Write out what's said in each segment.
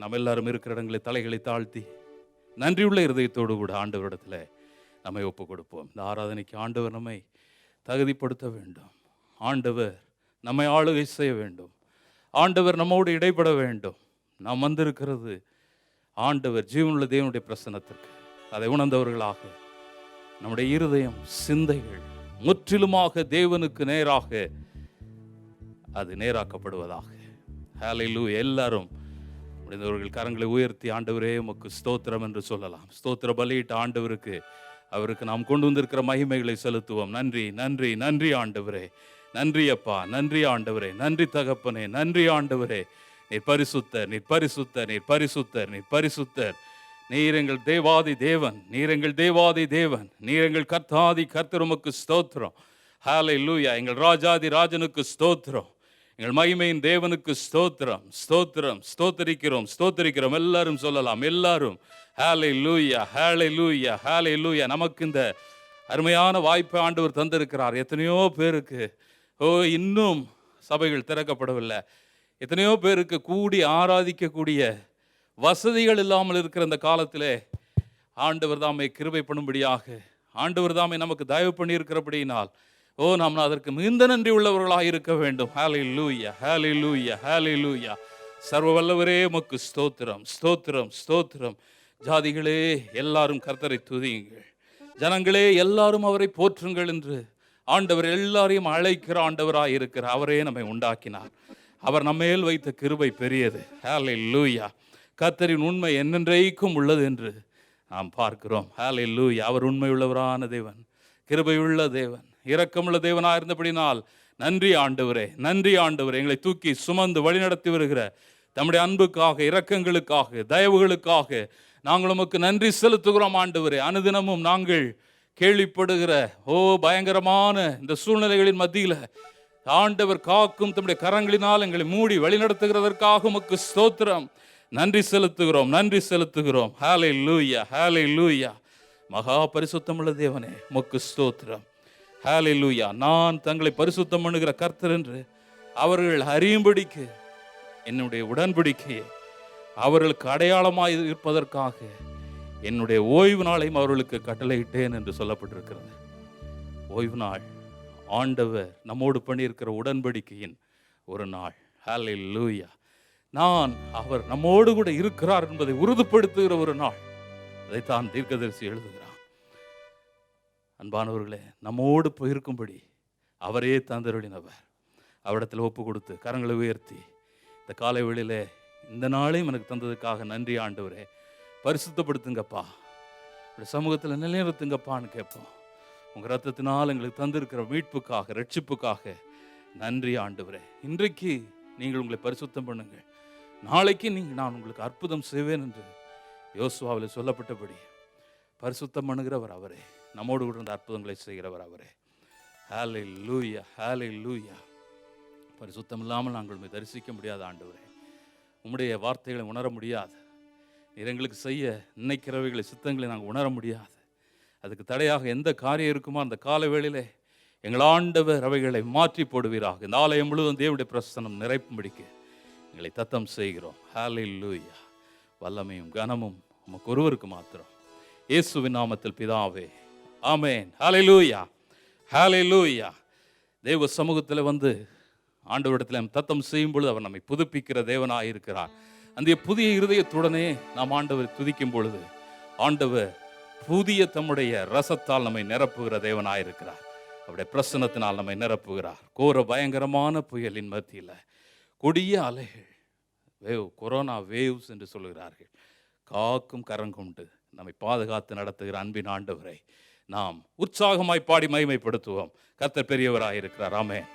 நம்ம எல்லாரும் இருக்கிற இடங்களை தலைகளை தாழ்த்தி நன்றியுள்ள இருதயத்தோடு கூட ஆண்டவரிடத்தில் நம்மை ஒப்பு கொடுப்போம். இந்த ஆராதனைக்கு ஆண்டவர் நம்மை தகுதிப்படுத்த வேண்டும். ஆண்டவர் நம்மை ஆளுகை செய்ய வேண்டும். ஆண்டவர் நம்மோடு இடைப்பட வேண்டும். நாம் வந்திருக்கிறது ஆண்டவர் ஜீவனுள்ள தேவனுடைய பிரசன்னத்திற்கு. அதை உணர்ந்தவர்களாக நம்முடைய இருதயம், சிந்தைகள் முற்றிலுமாக தேவனுக்கு நேராக அது நேராக்கப்படுவதாக. ஹல்லேலூயா. எல்லாரும் முடிந்தவர்கள் கரங்களை உயர்த்தி ஆண்டவரே உமக்கு ஸ்தோத்திரம் என்று சொல்லலாம். ஸ்தோத்திர பலியிட்ட ஆண்டவருக்கு, அவருக்கு நாம் கொண்டு வந்திருக்கிற மகிமைகளை செலுத்துவோம். நன்றி, நன்றி, நன்றி ஆண்டவரே. நன்றி அப்பா, நன்றி ஆண்டவரே, நன்றி தகப்பனே, நன்றி ஆண்டவரே. நீர் பரிசுத்தர், நீர் பரிசுத்தர், நீர் பரிசுத்தர், நீர் பரிசுத்தர். நீர் எங்கள் தேவாதி தேவன், நீர் எங்கள் தேவாதி தேவன், நீர் எங்கள் கர்த்தாதி கர்த்தர். உமக்கு ஸ்தோத்திரம். ஹல்லேலூயா. எங்கள் ராஜாதி ராஜனுக்கு ஸ்தோத்திரம். எங்கள் மகிமையின் தேவனுக்கு ஸ்தோத்திரம், ஸ்தோத்திரம், ஸ்தோத்தரிக்கிறோம், ஸ்தோத்தரிக்கிறோம். எல்லாரும் சொல்லலாம், எல்லாரும் ஹல்லேலூயா, ஹல்லேலூயா, ஹல்லேலூயா. நமக்கு இந்த அருமையான வாய்ப்பை ஆண்டவர் தந்திருக்கிறார். எத்தனையோ பேருக்கு இன்னும் சபைகள் திறக்கப்படவில்லை. எத்தனையோ பேருக்கு கூடி ஆராதிக்கக்கூடிய வசதிகள் இல்லாமல் இருக்கிற இந்த காலத்தில் ஆண்டவர் தாமே கிருபை பண்ணும்படியாக, ஆண்டவர் தாமே நமக்கு தயவு பண்ணி இருக்கிறபடியினால் நாம் அதற்கு மிகுந்த நன்றி உள்ளவர்களாக இருக்க வேண்டும். ஹல்லேலூயா, ஹல்லேலூயா, ஹல்லேலூயா. சர்வ வல்லவரே உமக்கு ஸ்தோத்திரம், ஸ்தோத்திரம், ஸ்தோத்திரம். ஜாதிகளே எல்லாரும் கர்த்தரை துதியுங்கள், ஜனங்களே எல்லாரும் அவரை போற்றுங்கள் என்று ஆண்டவர் எல்லாரையும் அழைக்கிற ஆண்டவராக இருக்கிற அவரே நம்மை உண்டாக்கினார். அவர் நம்மேல் வைத்த கிருபை பெரியது. ஹல்லேலூயா. கர்த்தரின் உண்மை என்னென்றைக்கும் உள்ளது என்று நாம் பார்க்கிறோம். ஹல்லேலூயா. அவர் உண்மை உள்ளவரான தேவன், கிருபையுள்ள தேவன், இரக்கமுள்ள தேவனாக இருந்தபடினால் நன்றி ஆண்டவரே, நன்றி ஆண்டவரே. எங்களை தூக்கி சுமந்து வழிநடத்தி வருகிற தம்முடைய அன்புக்காக, இரக்கங்களுக்காக, தயவுகளுக்காக நாங்கள் உமக்கு நன்றி செலுத்துகிறோம் ஆண்டவரே. அனுதினமும் நாங்கள் கேள்விப்படுகிற பயங்கரமான இந்த சூழ்நிலைகளின் மத்தியில் ஆண்டவர் காக்கும் தம்முடைய கரங்களினால் எங்களை மூடி வழிநடத்துகிறதற்காக உமக்கு ஸ்தோத்திரம். நன்றி செலுத்துகிறோம், நன்றி செலுத்துகிறோம். ஹல்லேலூயா, ஹல்லேலூயா. மகா பரிசுத்தமுள்ள தேவனே உமக்கு ஸ்தோத்திரம். ஹல்லேலூயா. நான் தங்களை பரிசுத்தம் பண்ணுகிற கர்த்தர் என்று அவர்கள் அறியும்படிக்கு என்னுடைய உடன்படிக்கையை அவர்களுக்கு அடையாளமாக இருப்பதற்காக என்னுடைய ஓய்வு நாளையும் அவர்களுக்கு கட்டளையிட்டேன் என்று சொல்லப்பட்டிருக்கிறது. ஓய்வு நாள் ஆண்டவர் நம்மோடு பண்ணியிருக்கிற உடன்படிக்கையின் ஒரு நாள். ஹல்லேலூயா. நான் அவர் நம்மோடு கூட இருக்கிறார் என்பதை உறுதிப்படுத்துகிற ஒரு நாள். அதைத்தான் தீர்க்கதரிசி எழுதுகிறார். அன்பானவர்களே, நம்மோடு போயிருக்கும்படி அவரே தந்தருளினவர். அவரிடத்தில் ஒப்பு கொடுத்து கரங்களை உயர்த்தி இந்த காலை வேளையிலே இந்த நாளையும் எனக்கு தந்ததுக்காக நன்றி ஆண்டவரே. பரிசுத்தப்படுத்துங்கப்பா, சமூகத்தில் நிலைநிறுத்துங்கப்பான்னு கேட்போம். உங்கள் ரத்தத்தினால் எங்களுக்கு தந்திருக்கிற மீட்புக்காக, ரட்சிப்புக்காக நன்றி ஆண்டவரே. இன்றைக்கு நீங்கள் உங்களை பரிசுத்தம் பண்ணுங்கள், நாளைக்கு நான் உங்களுக்கு அற்புதம் செய்வேன் என்று யோசுவாவில் சொல்லப்பட்டபடி பரிசுத்தம் பண்ணுகிறவர் அவரே, நம்மோடு கூட இருந்த அற்புதங்களை செய்கிறவர் அவரே. ஹல்லேலூயா, ஹல்லேலூயா. பரிசுத்தம் இல்லாமல் நாங்கள் உண்மை தரிசிக்க முடியாது ஆண்டவரே. உம்முடைய வார்த்தைகளை உணர முடியாது. நீர் எங்களுக்கு செய்ய நினைக்கிறவைகளை, சித்தங்களை நாங்கள் உணர முடியாது. அதுக்கு தடையாக எந்த காரியம் இருக்குமோ அந்த கால வேளையிலே எங்கள் ஆண்டவர் அவைகளை மாற்றி போடுவீராக. இந்த ஆலயம் முழுவதும் தேவனுடைய பிரசன்னம் நிறைப்பும்படிக்கு எங்களை தத்தம் செய்கிறோம். ஹல்லேலூயா. வல்லமையும் கனமும் உமக்கு ஒருவருக்கு மாத்திரம். இயேசுவின் நாமத்தில் பிதாவே, ஆமென். ஹல்லேலூயா, ஹல்லேலூயா. தேவ சமூகத்தில் வந்து ஆண்டவரிடத்தில் தத்தம் செய்யும் பொழுது அவர் நம்மை புதுப்பிக்கிற தேவனாக இருக்கிறார். அந்த புதிய இருதயத்துடனே நாம் ஆண்டவரை துதிக்கும் பொழுது ஆண்டவர் புதிய தம்முடைய ரசத்தால் நம்மை நிரப்புகிற தேவனாக இருக்கிறார். அவருடைய பிரசன்னத்தினால் நம்மை நிரப்புகிறார். கோர பயங்கரமான புயலின் மத்தியில் கொடிய அலைகள், கொரோனா வேவ்ஸ் என்று சொல்லுகிறார்கள், காக்கும் கரங்கொண்டு நம்மை பாதுகாத்து நடத்துகிற அன்பின் ஆண்டவரை நாம் உற்சாகமாய் பாடி மகிமைப்படுத்துவோம். கர்த்தர் பெரியவராக இருக்கிறார். ஆமென்.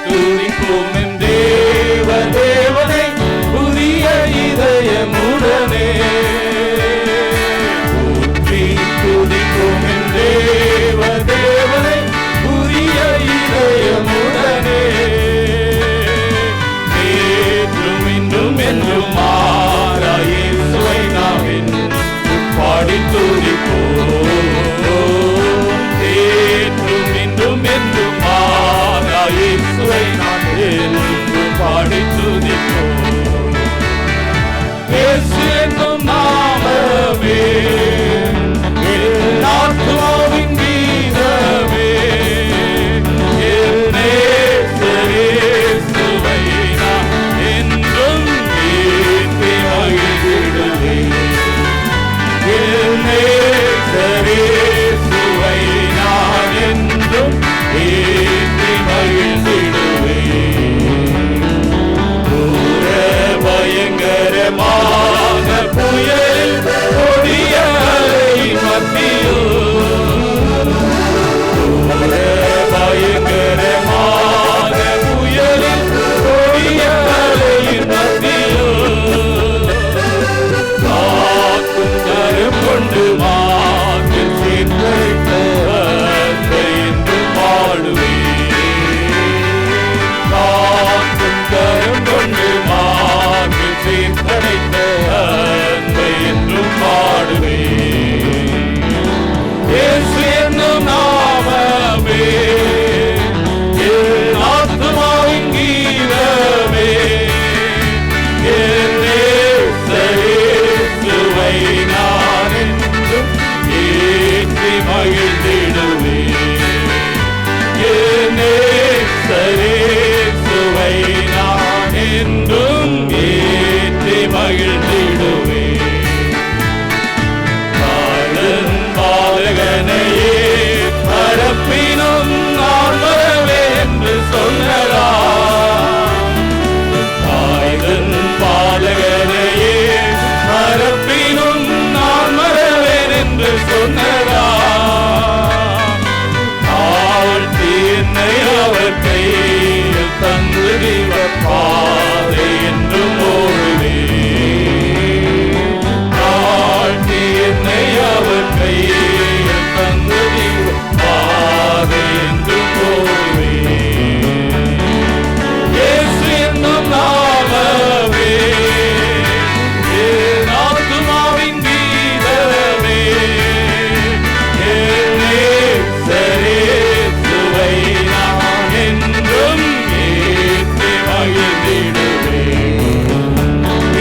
துதி என்றும் மாறா இயேசுவை நாம் என்றும் பாடி துதிப்போம். நேற்றும் இன்றும் என்றும் மாறா இயேசுவை நாம் என்றும் பாடி துதிப்போம். இயேசு என்னும் நாமமே என் ஆத்துமாவின் கீதமே, என் நேசர் இயேசுவை நான் என்றும் ஏற்றி மகிழ்ந்திடுவேன். என் நேசர் இயேசுவை நான் என்றும் ஏற்றி மகிழ்ந்திடுவேன். தூர பயங்கரமான புயல் கொடிய அலை மத்தியில், தூர பயங்கரமான புயலில் கொடிய அலை மத்தியில், காக்கும் கரம் கொண்டு மாற்றில் சேர்த்த அன்பை என்று பாடுவேன். காக்கும் கரம் கொண்டு மாற்றில் சேர்த்தடைத்த அன்பை என்றும் பாடுவேன். இயேசு என்னும் நாமமே என் ஆத்துமாவின் கீதமே, என் நேசர் இயேசுவை நான் என்றும் ஏற்றி மகிழ்ந்திடுவேன். என் நேசர் இயேசுவை நான் என்றும் ஏற்றி மகிழ்ந்திடுவேன். காலன் பாலகனையே பரப்பினும் நான் வரவே என்று சொன்னதா, காய்தன் பாலகனையே பரப்பினும் நான் வரவேன் என்று சொன்னதா, தாழ்த்தி என்னை அவர் கையில் தந்து தீவ பாதை என்றும் ஓடுவேன். தாழ்த்தி என்னை அவர் கையில் தந்து தீவ பாதை என்றும் ஓடுவேன். இயேசு என்னும் நாமமே என் ஆத்துமாவின் கீதமே, என் நேசர் இயேசுவை நான் என்றும் ஏற்றி மகிழ்ந்திடுவேன்.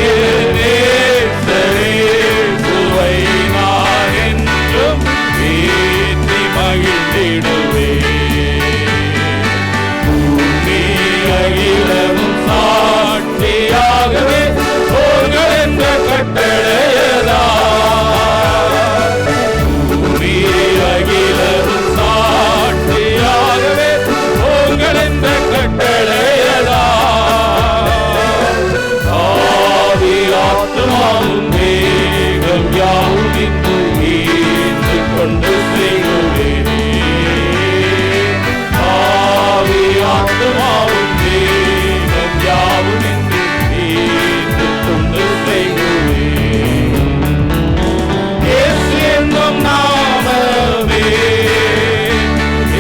என் நேசர் இயேசுவை நான் என்றும் ஏற்றி மகிழ்ந்திடுவேன். பூமி அகிலமும் சாட்சியாகவே போர்கள் என்ற கட்டளையதா, பூமி அகிலமும் சாட்சியாகவே போர்கள் என்ற கட்டளையதா, ஆவி ஆத்துமாவும் தேகம் யாவும் இன்று ஈர்த்து கொண்டு செய்குவேனே. ஆவி ஆத்துமாவும் தேகம் யாவும் இன்று ஈர்த்து கொண்டு செய்குவேன். இயேசு என்னும் நாமமே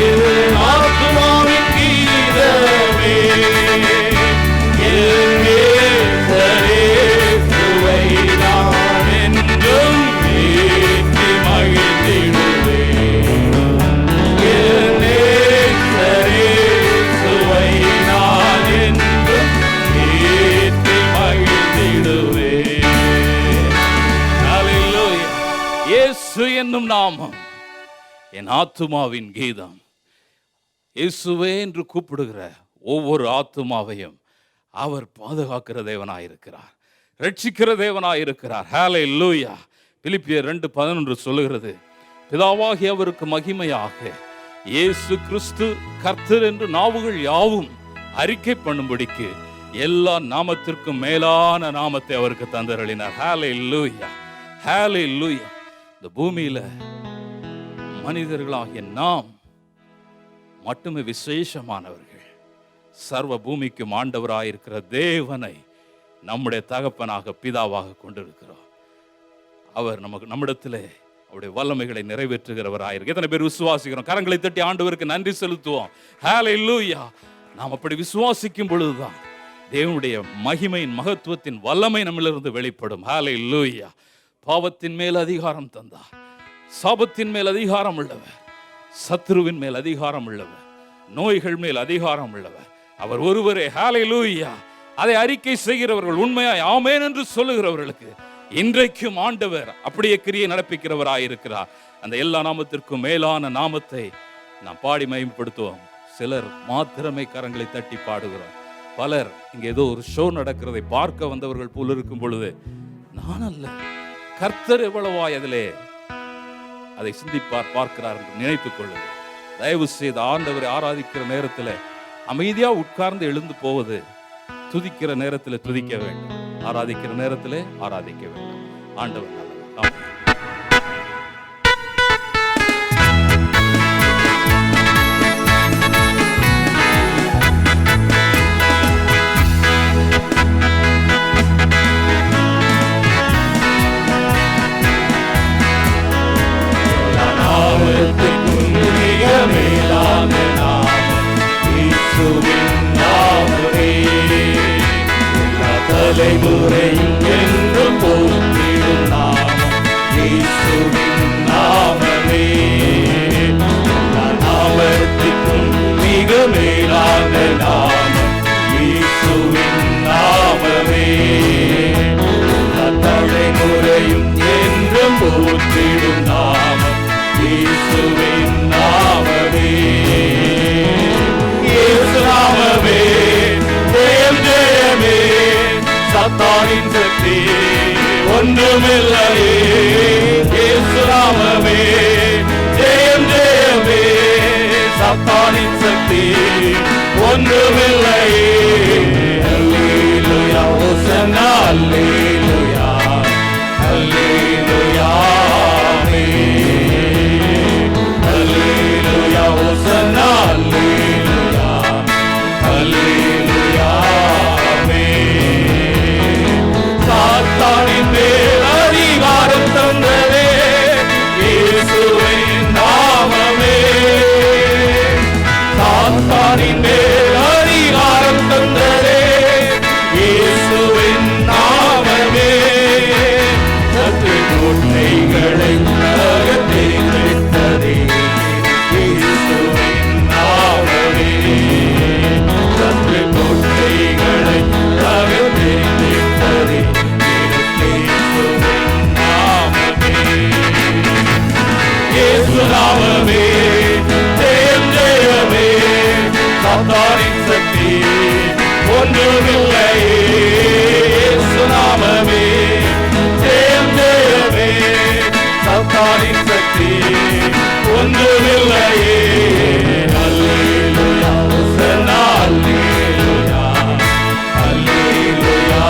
என் ஆத்துமாவின் கீதமே, என் நேசர் இயேசுவை நான் என்றும் ஏற்றி மகிழ்ந்திடுவேன். என் நேசர் இயேசுவை நான் என்றும் ஏற்றி மகிழ்ந்திடுவேன். ஹல்லேலூயா. இயேசு என்னும் நாமம் என் ஆத்துமாவின் கீதம். இயேசுவே என்று கூப்பிடுகிற ஒவ்வொரு ஆத்துமாவையும் அவர் பாதுகாக்கிற தேவனாயிருக்கிறார், ரட்சிக்கிற தேவனாயிருக்கிறார். ஹல்லேலூயா. பிலிப்பியர் 2:11 சொல்லுகிறது, பிதாவாகிய அவருக்கு மகிமையாக இயேசு கிறிஸ்து கர்த்தர் என்று நாவுகள் யாவும் அறிக்கை பண்ணும்படிக்கு எல்லா நாமத்திற்கும் மேலான நாமத்தை அவருக்கு தந்தருளினார். ஹல்லேலூயா, ஹல்லேலூயா. இந்த பூமியில மனிதர்களாகிய நாம் மட்டுமே விசேஷமானவர்கள். சர்வ பூமிக்கும் ஆண்டவராயிருக்கிற தேவனை நம்முடைய தகப்பனாக பிதாவாக கொண்டிருக்கிறோம். அவர் நம்மிடத்திலே அவருடைய வல்லமைகளை நிறைவேற்றுகிறவராயிருக்கு. எத்தனை பேர் விசுவாசிக்கிறோம்? கரங்களை தட்டி ஆண்டவருக்கு நன்றி செலுத்துவோம். ஹல்லேலூயா. நாம் அப்படி விசுவாசிக்கும் பொழுதுதான் தேவனுடைய மகிமையின் மகத்துவத்தின் வல்லமை நம்மிலிருந்து வெளிப்படும். ஹல்லேலூயா. பாவத்தின் மேல் அதிகாரம் தந்தார், சாபத்தின் மேல் அதிகாரம் உள்ளவர், சத்துருவின் மேல் அதிகாரம் உள்ளவர், நோய்கள் மேல் அதிகாரம் உள்ளவர் அவர் ஒருவரே. ஹல்லேலூயா. அதை அறிக்கை செய்கிறவர்கள், உண்மையாய் ஆமென் என்று சொல்லுகிறவர்களுக்கு இன்றைக்கும் ஆண்டவர் அப்படியே கிரியை நடப்பிக்கிறவராயிருக்கிறார். அந்த எல்லா நாமத்திற்கும் மேலான நாமத்தை நாம் பாடி மகிமைப்படுத்துவோம். சிலர் மாத்திரமே கரங்களை தட்டி பாடுகிறோம். பலர் இங்கே ஏதோ ஒரு ஷோ நடக்கிறதை பார்க்க வந்தவர்கள் போல் இருக்கும் பொழுது, நான் அல்ல, கர்த்தர் எவ்வளவாய் அதிலே அதை சிந்திப்பார் பார்க்கிறார் என்று நினைத்துக் கொள்ளுங்கள். தயவு செய்து ஆண்டவரை ஆராதிக்கிற நேரத்தில் அமைதியா உட்கார்ந்து எழுந்து போவது, துதிக்கிற நேரத்தில் துதிக்க வேண்டும், ஆராதிக்கிற நேரத்தில் ஆராதிக்க வேண்டும். ஆண்டவர் நல்லவர். தலைமுறையும் என்று போற்றிடும் நாமம் இயேசுவின் நாமமே. நாமத்திற்கும் மிக மேலான நாமம் இயேசுவின் நாமமே. தலைமுறையும் என்று போற்றிடும் நாமம் இயேசுவின் நாமமே. இயேசு நாமமே ஜெயம் ஜெயமே, சாத்தானின் சக்தி ஒன்றுமில்லையே. இயேசு நாமமே ஜெயம் ஜெயமே, சாத்தானின் சக்தி ஒன்றுமில்லையே. அல்லேலூயா ஹோசன்னா அல்லேலூயா அல்லேலூயா அல்லேலூயா ஹோசன்னா அல்லேலூயா அல்லேலூயா. சாத்தானின் மேல் அதிகாரம் தந்ததே இயேசுவின் நாமமே. சாத்தானின் மேல் அதிகாரம் தந்ததே இயேசுவின் நாமமே. சத்து கோட்டைகளை அகற்றி வைத்ததே இயேசுவின் நாமமே. சத்து கோட்டைகளை அகற்றி வைத்ததே இயேசு நாமமே ஜெயம் ஜெயமே, சாத்தானின் சக்தி ஒன்றுமில்லையே. இயேசு நாமமே ஜெயம் ஜெயமே, சாத்தானின் சக்தி ஒன்றுமில்லையே. அல்லேலூயா ஹோசன்னா அல்லேலூயா அல்லேலூயா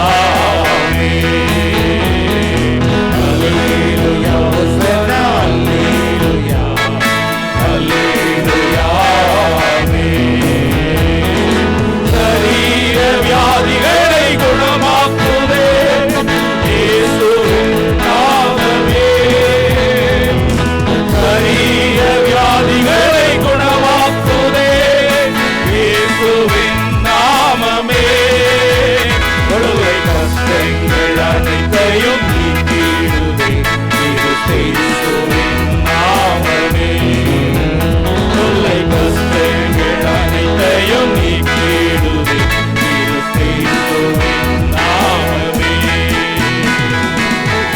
அல்லேலூயா ஹோசன்னா அல்லேலூயா அல்லேலூயா. சரீர வியாதிகளை குணமாக்குதே இயேசுவின் நாமமே. சரீர வியாதிகளை குணமாக்குதே இயேசுவின் நாமமே. கொடுவை கஷ்டங்கள் அனைத்தையும் நீக்கிடுதே இயேசுவின் நாமமே. தொல்லை கஷ்டங்கள் அனைத்தையும் நீக்கிடுதே இயேசுவின் நாமமே.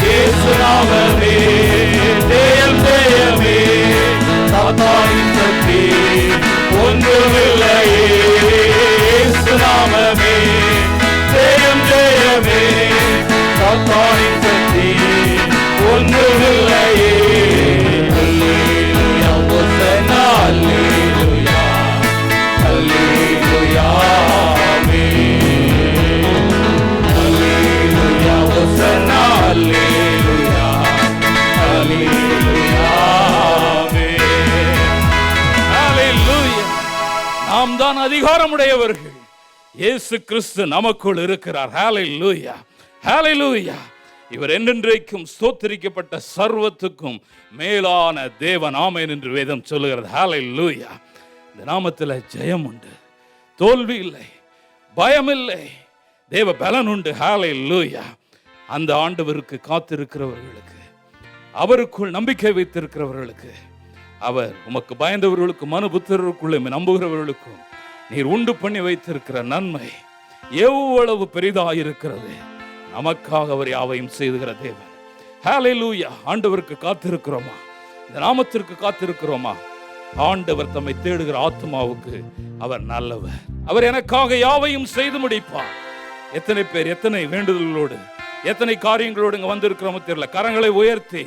இயேசு நாமமே ஜெயம் ஜெயமே, சாத்தானின் சக்தி ஒன்றுமில்லையே. இயேசு நாமமே ஜெயம் ஜெயமே, சாத்தானின் சக்தி ஒன்றுமில்லையே. அல்லேலூயா ஹோசன்னா அல்லேலூயா அல்லேலூயா அல்லேலூயா ஹோசன்னா அல்லேலூயா அல்லேலூயா. ஹல்லேலூயா. நாம் தான் அதிகாரமுடையவர்கள். இயேசு கிறிஸ்து நமக்குள் இருக்கிறார். ஹல்லேலூயா ஹல்லேலூயா. இவர் என்றென்றைக்கும் ஸ்தோத்திரிக்கப்பட்ட சர்வத்துக்கும் மேலான தேவன். ஆமென் என்று வேதம் சொல்லுகிறது. ஹல்லேலூயா. இந்த நாமத்தில் ஜெயம் உண்டு, தோல்வி இல்லை, பயம் இல்லை, தேவ பலன் உண்டு. ஹல்லேலூயா. அந்த ஆண்டவருக்கு காத்திருக்கிறவர்களுக்கு, அவருக்குள் நம்பிக்கை வைத்திருக்கிறவர்களுக்கு, அவர் உமக்கு பயந்தவர்களுக்கு, மனுபுத்திரருக்குள்ளே நம்புகிறவர்களுக்கும் நீர் உண்டு பண்ணி வைத்திருக்கிற நன்மை எவ்வளவு பெரிதாயிருக்கிறது. நமக்காக அவர் யாவையும் செய்துகிற தேவன். ஹல்லேலூயா. ஆண்டவருக்கு காத்திருக்கிறோமா? இந்த நாமத்திற்கு காத்திருக்கிறோமா? ஆண்டவர் தம்மை தேடுகிற ஆத்மாவுக்கு அவர் நல்லவர். அவர் எனக்காக யாவையும் செய்து முடிப்பார். எத்தனை பேர் எத்தனை வேண்டுதல்களோடு, எத்தனை காரியங்களோடு இங்க வந்திருக்கிறோமோ தெரியல. கரங்களை உயர்த்தி,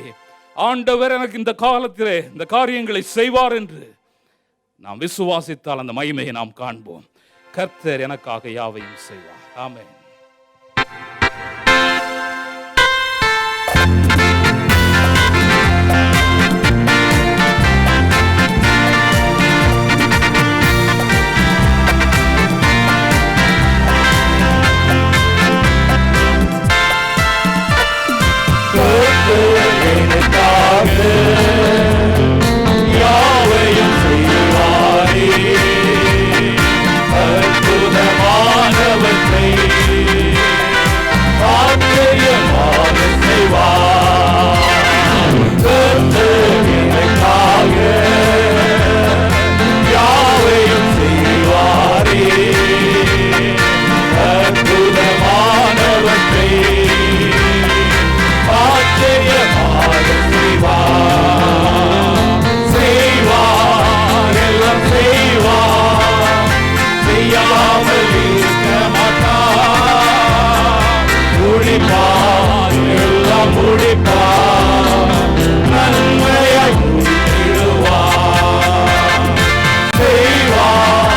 ஆண்டவர் எனக்கு இந்த காலத்திலே இந்த காரியங்களை செய்வார் என்று நாம் விசுவாசித்தால் அந்த மகிமையை நாம் காண்போம். கர்த்தர் எனக்காக யாவையும் செய்வார். ஆமென். யாவையும் செய்வாரே, அற்புதமானவற்றை ஆச்சரியமாக செய்வார். கர்த்தர் எனக்காக யாவையும் செய்வாரே, அற்புதமானவற்றை ஆச்சரியமாக செய்வார், எல்லாம் செய்வார், செய்யாமல் இருக்க மாட்டார், முடிப்பார், எல்லாம் முடிப்பார், நன்மையை முடித்திடுவார், செய்வார்,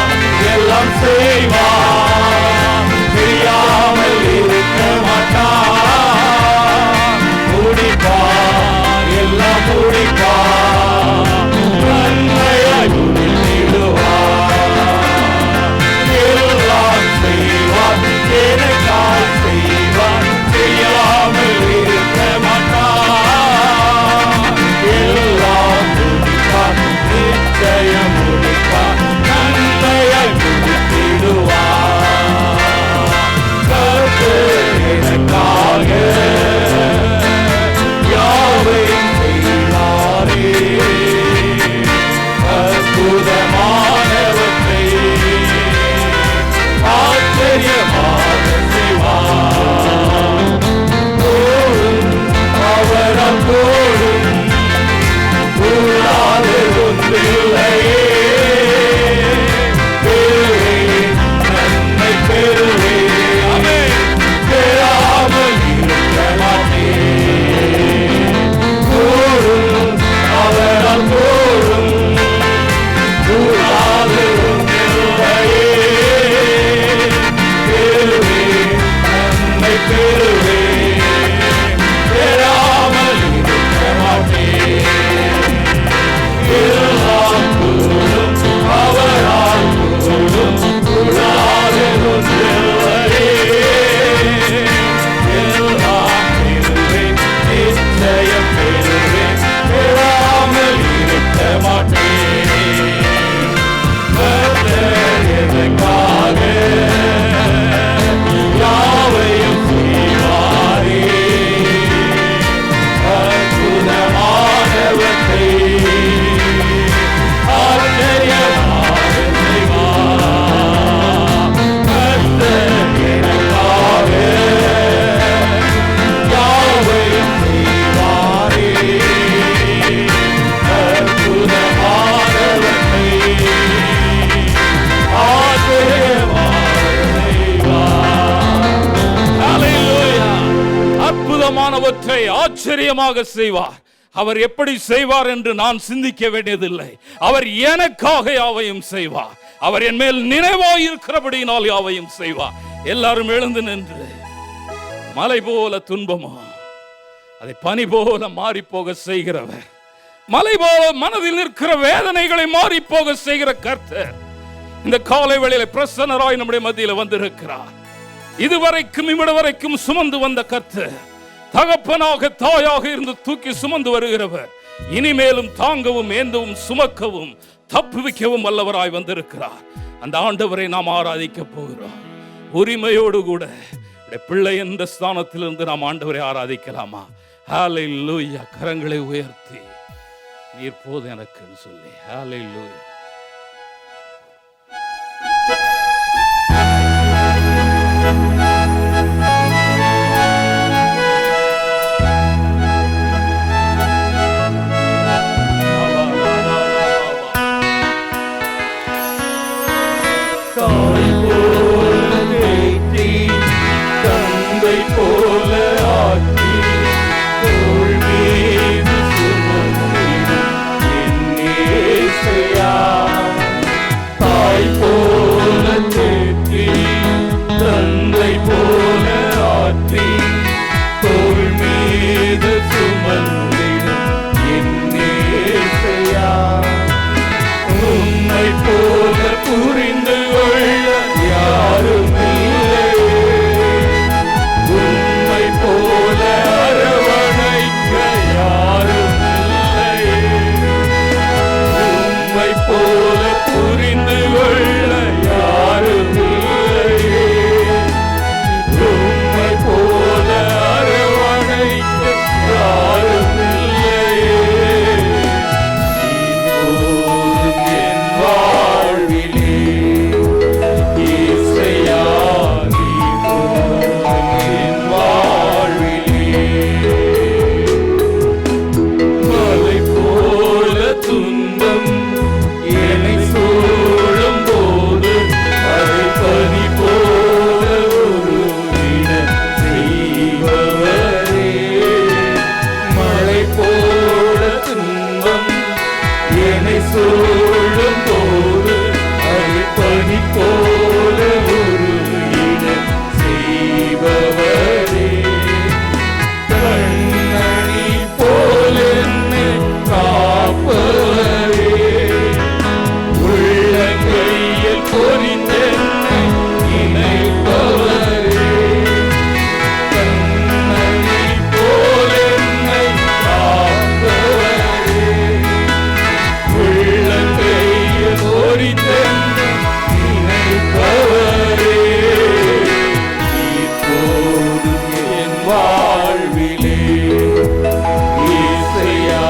எல்லாம் செய்வார், செய்யாமல் இருக்க மாட்டார், முடிப்பார், எல்லாம் முடிப்பார், நன்மையாய் முடித்திடுவார், எல்லாம் செய்வார், எனக்காய் செய்வார், செய்யாமல் இருக்க மாட்டார், எல்லாம் முடிப்பார், நிச்சயம் முடிப்பார், நன்மையாய் முடித்திடுவார். கர்த்தர் எனக்காக யாவையும் செய்வாரே, அற்புதமானவற்றை ஆச்சரியமாக செய்வார். கூடும் அவரால் கூடும், கூடாது ஒன்றில்லையே, பெறுவேன், நன்மை பெறுவேன், பெறாமல் இருக்க மாட்டேன். கூடும் அவரால் கூடும், கூடாது ஒன்றில்லையே, பெறுவேன், நன்மை பெறுவேன், பெறாமல் இருக்க மாட்டேன். எல்லாம் கூடும் அவரால் கூடும், கூடாது ஒன்றில்லையே, எல்லாம் பெறுவேன், நிச்சயம் பெறுவேன், பெறாமல் இருக்க மாட்டேன். கர்த்தர் எனக்காக யாவையும் செய்வாரே, அற்புதமானவற்றை ஆச்சரியமாக செய்வார். கர்த்தர் எனக்காக யாவையும் செய்வாரே, அற்புதமானவற்றை ஆச்சரியமாக செய்வார். ஹல்லேலூயா. அற்புதமானவற்றை ஆச்சரியமாக செய்வார். அவர் எப்படி செய்வார் என்று நான் சிந்திக்க வேண்டியதில்லை. அவர் எனக்காக யாவையும் செய்வார். அவர் என் மேல் நினைவாய் இருக்கிறபடியினால் யாவையும் செய்வார். எல்லாரும் எழுந்து நின்று, மலை போல துன்பமோ அதை பனி போல மாறி போக செய்கிறவர், மலை போல மனதில் நிற்கிற வேதனைகளை மாறி போக செய்கிற கர்த்தர் இந்த காலை வேளையிலே பிரசன்னராய் நம்முடைய மத்தியில் வந்திருக்கிறார். இதுவரைக்கும் இமிட வரைக்கும் சுமந்து வந்த கர்த்தர், தகப்பனாக தாயாக இருந்து தூக்கி சுமந்து வருகிறவர், இனிமேலும் தாங்கவும் ஏந்தவும் சுமக்கவும் தப்புவிக்கவும் வல்லவராய் வந்திருக்கிறார். அந்த ஆண்டவரை நாம் ஆராதிக்க போகிறோம். உரிமையோடு கூட பிள்ளை என்ற ஸ்தானத்திலிருந்து நாம் ஆண்டவரை ஆராதிக்கலாமா? ஹல்லேலூயா. கரங்களை உயர்த்தி நீர் போது எனக்குன்னு சொல்லி ஹல்லேலூயா. போல ஆக்கி தோள் மீது சுமந்திடும் என் இயேசையா. தாய் போல தேற்றி தந்தை போல ஆற்றி தோள் மீது சுமந்திடும் என் இயேசையா. உம்மை போல புரிந்து கொள்ள யாரும் இல்லை, உம்மை போல அரவணைக்க யாரும் இல்லை, உம்மை போல புரிந்து கொள்ள யாரும் இல்லை, உம்மை போல அரவணைக்க யாரும் இல்லை. இப்போதும் என் வாழ்விலே இயேசையா மலை போல துன்பம் என்னை சூழும் போது அதை பனி போல உருகிட செய்பவரே. மலை போல துன்பம் என்னை சூழும் போது அதை பனி போல உருகிட செய்பவரே. கண்ணணி போல என்னை காப்பவரே, உள்ள கையில் பொறிந்தென்னை இணைப்பவரே. கண்ணணி போல என்னை காப்பவரே, உள்ள கையில் பொறிந்தென்னை இணைப்பவரே. இப்போதும் என் வாழ்விலே இயேசையா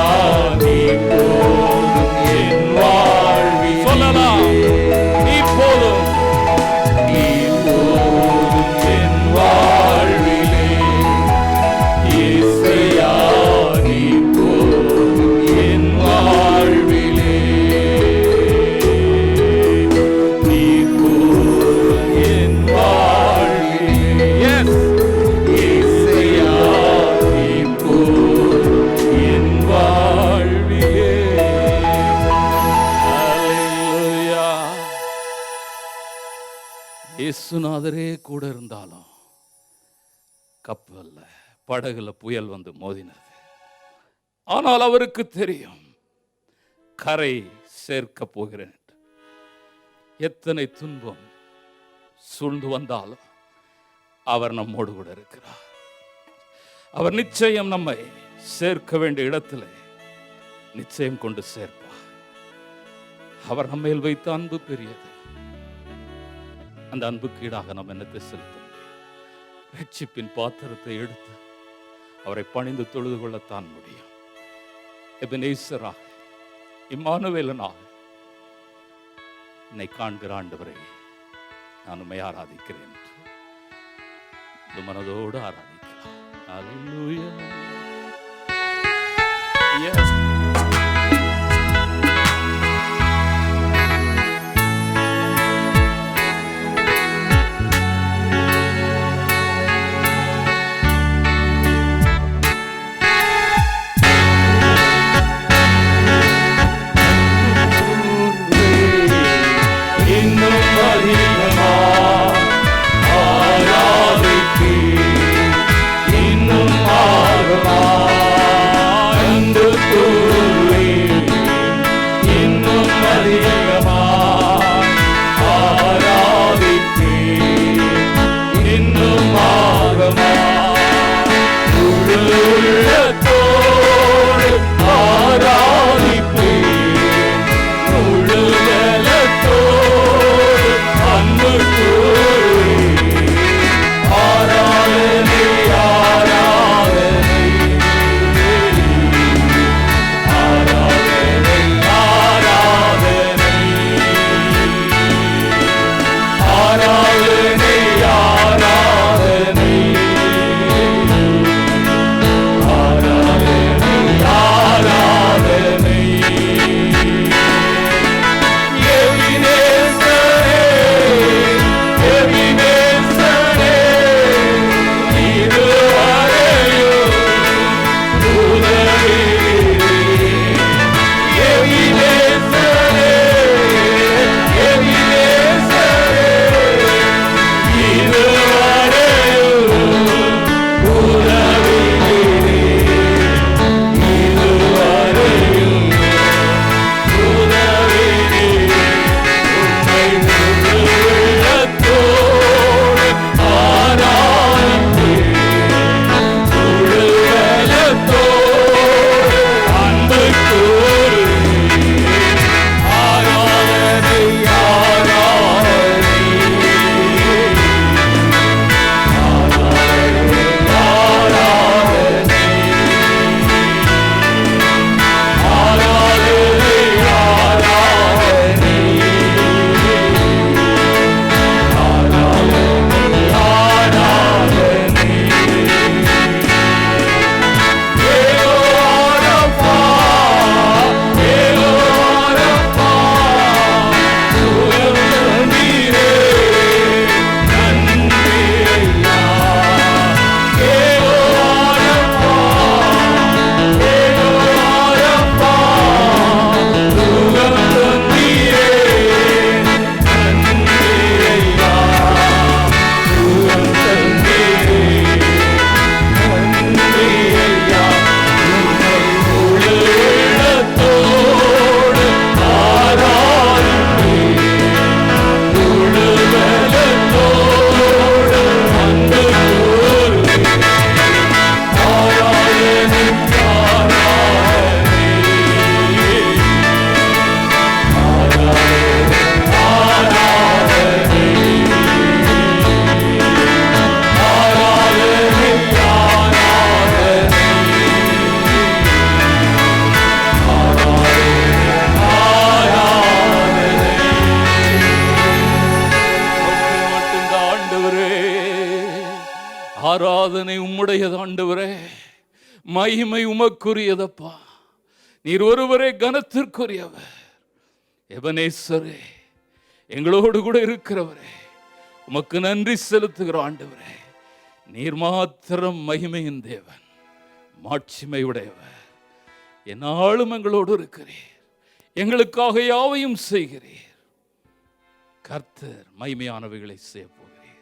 நீ போதும் என் வாழ்விலே. சொல்லலாம், இப்போதும் இப்போதும் என் வாழ்விலே இயேசையா நீ போதும் என் வாழ்விலே. நீ போதும் என் வாழ்விலே. எஸ் இயேசையா நீ போதும் என் வாழ்விலே. ஹல்லேலூயா. இயேசுநாதரே கூட இருந்தாலும் கப்பல்ல படகுல புயல் வந்து மோதினது. ஆனால் அவருக்கு தெரியும் கரை சேர்க்க போகிறேன். எத்தனை துன்பம் சூழ்ந்து வந்தாலும் அவர் நம்மோடு கூட இருக்கிறார். அவர் நிச்சயம் நம்மை சேர்க்க வேண்டிய இடத்திலே நிச்சயம் கொண்டு சேர்ப்பார். அவர் நம்மையில் வைத்த அன்பு பெரியது. அந்த அன்புக்கு ஈடாக நாம் என்னத்தை செலுத்தும்? ரட்சிப்பின் பாத்திரத்தை எடுத்து அவரை பணிந்து தொழுது கொள்ளத்தான் முடியும். எபனேசராக, இம்மானுவேலனாக என்னை காண்கிற ஆண்டவரை நான் உம்மை ஆராதிக்கிறேன் என்று இந்த மனதோடு ஆராதிக்கலாம். ஹல்லேலூயா. Yes. இன்னும் அதிகமா ஆராதிப்பேன், இன்னும் ஆர்வமா அன்பு கூறுவேன். இன்னும் அதிகமா ஆராதிப்பேன், இன்னும் ஆர்வமா முழு உள்ளத்தோடு ஆராதிப்பேன், முழு பலத்தோடு அன்பு கூறுவேன். ஆராதிப்பேன், ஆராதனை உம்முடையது ஆண்டவரே, மகிமை உமக்குரியதப்பா. நீர் ஒருவரே கனத்திற்குரியவர். எபனேசரே, எங்களோடு கூட இருக்கிறவரே, உமக்கு நன்றி செலுத்துகிற ஆண்டவரே. நீர் மாத்திரம் மகிமையின் தேவன், மாட்சிமை உடையவர். என்னாலும் எங்களோடு இருக்கிறீர், எங்களுக்காக யாவையும் செய்கிறீர். கர்த்தர் மகிமையானவைகளை செய்ய போகிறீர்.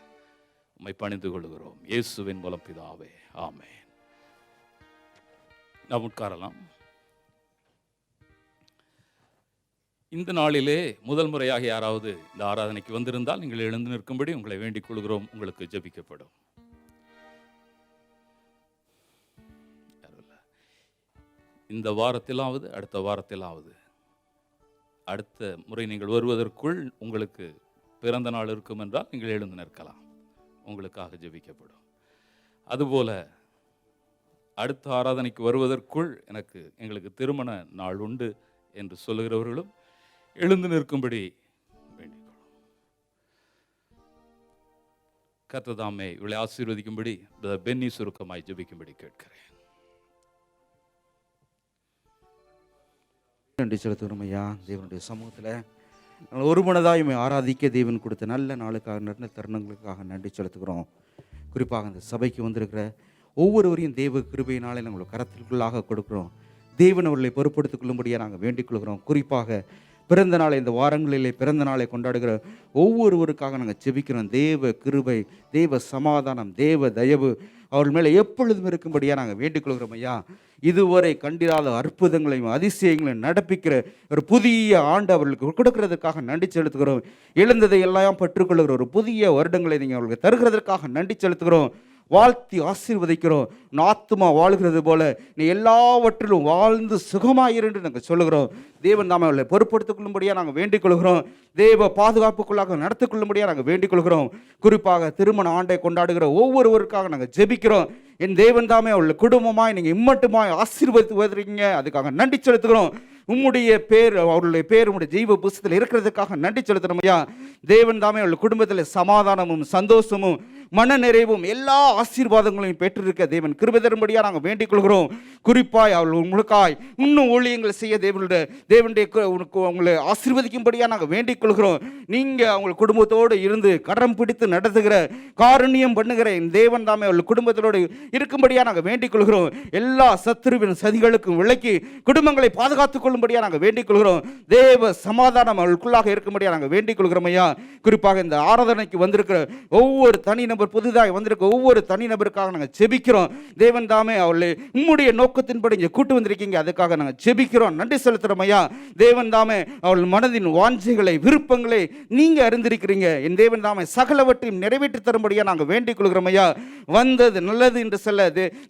உம்மை பணிந்து கொள்கிறோம் இயேசுவின் மூலம் பிதாவே, ஆமென். நாம் உட்காரலாம். இந்த நாளிலே முதல் முறையாக யாராவது இந்த ஆராதனைக்கு வந்திருந்தால் நீங்கள் எழுந்து நிற்கும்படி உங்களை வேண்டிக் கொள்கிறோம். உங்களுக்கு ஜெபிக்கப்படும். இந்த வாரத்திலாவது அடுத்த வாரத்திலாவது அடுத்த முறை நீங்கள் வருவதற்குள் உங்களுக்கு பிறந்த நாள் இருக்கும் என்றால் நீங்கள் எழுந்து நிற்கலாம், உங்களுக்காக ஜெபிக்கப்படும். அதுபோல அடுத்த ஆராதனைக்கு வருவதற்குள் எங்களுக்கு திருமண நாள் உண்டு என்று சொல்லுகிறவர்களும் எழுந்து நிற்கும்படி வேண்டிக்கொள்ளும். கர்த்தர் தாமே இவளை ஆசீர்வதிக்கும்படி பென்னி சுருக்கமாய் ஜெபிக்கும்படி கேட்கிறேன். நன்றி செலுத்துகிறோம் ஐயா. தேவனுடைய சமூகத்தில் நாங்கள் ஒருமனதாக ஆராதிக்க தேவன் கொடுத்த நல்ல நாளுக்காக, நல்ல தருணங்களுக்காக நன்றி செலுத்துகிறோம். குறிப்பாக அந்த சபைக்கு வந்திருக்கிற ஒவ்வொருவரையும் தேவ கிருபையினாலே நாங்கள் கரத்திற்குள்ளாக கொடுக்குறோம். தேவன் அவர்களை பொறுப்படுத்திக் கொள்ளும்படியாக நாங்கள் வேண்டிக் கொள்கிறோம். குறிப்பாக பிறந்த நாளை, இந்த வாரங்களிலே பிறந்த நாளை கொண்டாடுகிற ஒவ்வொருவருக்காக நாங்கள் ஜெபிக்கிறோம். தேவ கிருபை, தேவ சமாதானம், தேவ தயவு அவர்கள் மேலே எப்பொழுதும் இருக்கும்படியாக நாங்கள் வேண்டிக் கொள்கிறோம் ஐயா. இதுவரை கண்டிராத அற்புதங்களையும் அதிசயங்களையும் நடப்பிக்கிற ஒரு புதிய ஆண்டு அவர்களுக்கு கொடுக்கிறதுக்காக நன்றி செலுத்துகிறோம். இழந்ததை எல்லாம் பெற்றுக்கொள்கிற ஒரு புதிய வருடங்களை நீங்கள் அவர்களுக்கு தருகிறதற்காக நன்றி செலுத்துகிறோம். வாழ்த்தி ஆசீர்வதிக்கிறோம். ஆத்துமா வாழ்கிறது போல நீ எல்லாவற்றிலும் வாழ்ந்து சுகமாயிரு என்று நாங்கள் சொல்லுகிறோம். தேவன் நாம அவர்களை பொறுப்படுத்திக் கொள்ளும்படியாக நாங்கள் வேண்டிக் கொள்கிறோம். தேவ பாதுகாப்புக்குள்ளாக நடத்திக் கொள்ளும்படியாக நாங்கள் வேண்டிக் கொள்கிறோம். குறிப்பாக திருமண ஆண்டை கொண்டாடுகிற ஒவ்வொருவருக்காக நாங்கள் ஜெபிக்கிறோம். என் தேவன் தாமே அவர்களை குடும்பமாய் நீங்கள் இம்மட்டுமாய் ஆசீர்வதித்து வருகிறீங்க, அதுக்காக நன்றி செலுத்துகிறோம். உம்முடைய பேர், அவருடைய பேர் உம்முடைய ஜீவ புஸ்தகத்தில் இருக்கிறதுக்காக நன்றி செலுத்துகிறோம் ஐயா. தேவன் தாமே அவர்கள் குடும்பத்தில் சமாதானமும் சந்தோஷமும் மன நிறைவும் எல்லா ஆசீர்வாதங்களையும் பெற்றிருக்க தேவன் கிருபை தரும்படியாக நாங்கள் வேண்டிக் கொள்கிறோம். குறிப்பாய் அவர்கள் உங்களுக்காய் இன்னும் ஊழியங்களை செய்ய தேவனுடைய உங்களை ஆசீர்வதிக்கும்படியாக நாங்கள் வேண்டிக் கொள்கிறோம். நீங்கள் அவங்க குடும்பத்தோடு இருந்து கரம் பிடித்து நடத்துகிற, காருண்யம் பண்ணுகிற என் தேவன் தாமே அவர்கள் குடும்பத்தோடு இருக்கும்படியாக நாங்கள் வேண்டிக் கொள்கிறோம். எல்லா சத்துருவின் சதிகளுக்கும் விலக்கி குடும்பங்களை பாதுகாத்துக் கொள்ளும்படியாக நாங்கள் வேண்டிக் கொள்கிறோம். தேவ சமாதானம் அவர்களுக்குள்ளாக இருக்கும்படியாக நாங்கள் வேண்டிக் கொள்கிறோம் ஐயா. குறிப்பாக இந்த ஆராதனைக்கு வந்திருக்கிற ஒவ்வொரு தனிநபர், புதிதாக வந்திருக்க ஒவ்வொரு தனிநபருக்காக நாங்கள் ஜெபிக்கிறோம். தேவன் தாமே அவளை உம்முடைய நோக்கத்தின்படி இங்கே கூட்டு வந்திருக்கீங்க, அதுக்காக நாங்கள் ஜெபிக்கிறோம், நன்றி செலுத்துகிறோம் ஐயா. தேவன் தாமே அவள் மனதின் வாஞ்சைகளை, விருப்பங்களை நீங்க அறிந்திருக்கிறீங்க. என் தேவன் தாமே சகலவற்றையும் நிறைவேற்றி தரும்படியாக நாங்கள் வேண்டிக் கொள்கிறோம் ஐயா. வந்தது நல்லது என்று சொல்ல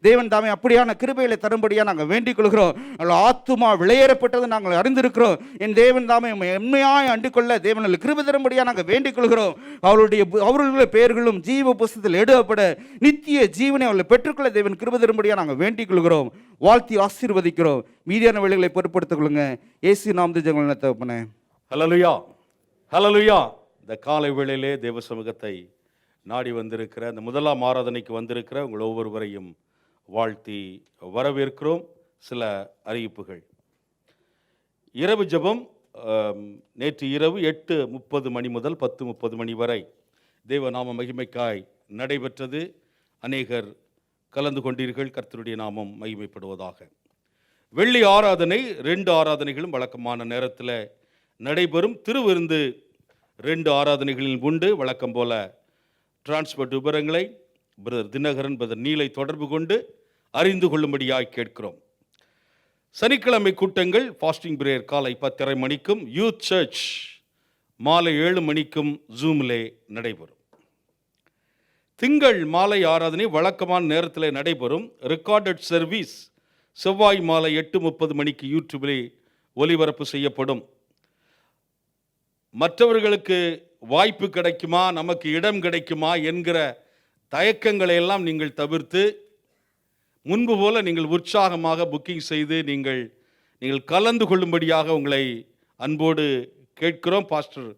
தேவன் தாமே அப்படியான கிருபைகளை தரும்படியாக நாங்கள் வேண்டிக் கொள்கிறோம். அவள் ஆத்துமா விளையேறப்பட்டது நாங்கள் அறிந்திருக்கிறோம். என் தேவன் தாமே எம்மையாய் அண்டு கொள்ள தேவன் கிருபை தரும்படியாக நாங்கள் வேண்டிக் கொள்கிறோம். அவர்களுடைய பெயர்களும் ஜீவ புஸ்தகத்தில் எழுதப்பட நித்திய ஜீவனை அவர்களை பெற்றுக்கொள்ள தேவன் கிருபை தரும்படியாக நாங்கள் வேண்டிக் கொள்கிறோம். வாழ்த்தி ஆசீர்வதிக்கிறோம். மீதியான வேலைகளை பொறுப்படுத்திக் கொள்ளுங்க. இயேசு நாமத்தில் ஜெபம் தகப்பனே. ஹல்லேலூயா, ஹல்லேலூயா. இந்த காலை வேளையிலே தேவ சமூகத்தை நாடி வந்திருக்கிற, இந்த முதலாம் ஆராதனைக்கு வந்திருக்கிற உங்கள் ஒவ்வொருவரையும் வாழ்த்தி வரவேற்கிறோம். சில அறிவிப்புகள். இரவு ஜெபம் நேற்று இரவு 8:30 மணி முதல் 10:30 மணி வரை தேவநாம மகிமைக்காய் நடைபெற்றது. அநேகர் கலந்து கொண்டீர்கள். கர்த்தருடைய நாமம் மகிமைப்படுவதாக. வெள்ளி ஆராதனை 2 ஆராதனைகளும் வழக்கமான நேரத்தில் நடைபெறும். திருவிருந்து 2 ஆராதனைகளில் உண்டு. வழக்கம் போல டிரான்ஸ்போர்ட் விவரங்களை பிரதர் தினகரன், பிரதர் நீலை தொடர்பு கொண்டு அறிந்து கொள்ளும்படியாய் கேட்கிறோம். சனிக்கிழமை கூட்டங்கள் ஃபாஸ்டிங் பிரேயர் காலை 10:30 மணிக்கும், யூத் சர்ச் மாலை 7 மணிக்கும் ஜூமிலே நடைபெறும். திங்கள் மாலை ஆராதனை வழக்கமான நேரத்தில் நடைபெறும். ரெக்கார்டட் சர்வீஸ் செவ்வாய் மாலை 8:30 மணிக்கு யூடியூபிலே ஒளிபரப்பு செய்யப்படும். மற்றவர்களுக்கு வாய்ப்பு கிடைக்குமா, நமக்கு இடம் கிடைக்குமா என்கிற தயக்கங்களை எல்லாம் நீங்கள் தவிர்த்து முன்பு போல நீங்கள் உற்சாகமாக புக்கிங் செய்து நீங்கள் கலந்து கொள்ளும்படியாக உங்களை அன்போடு கேட்கிறோம். பாஸ்டர்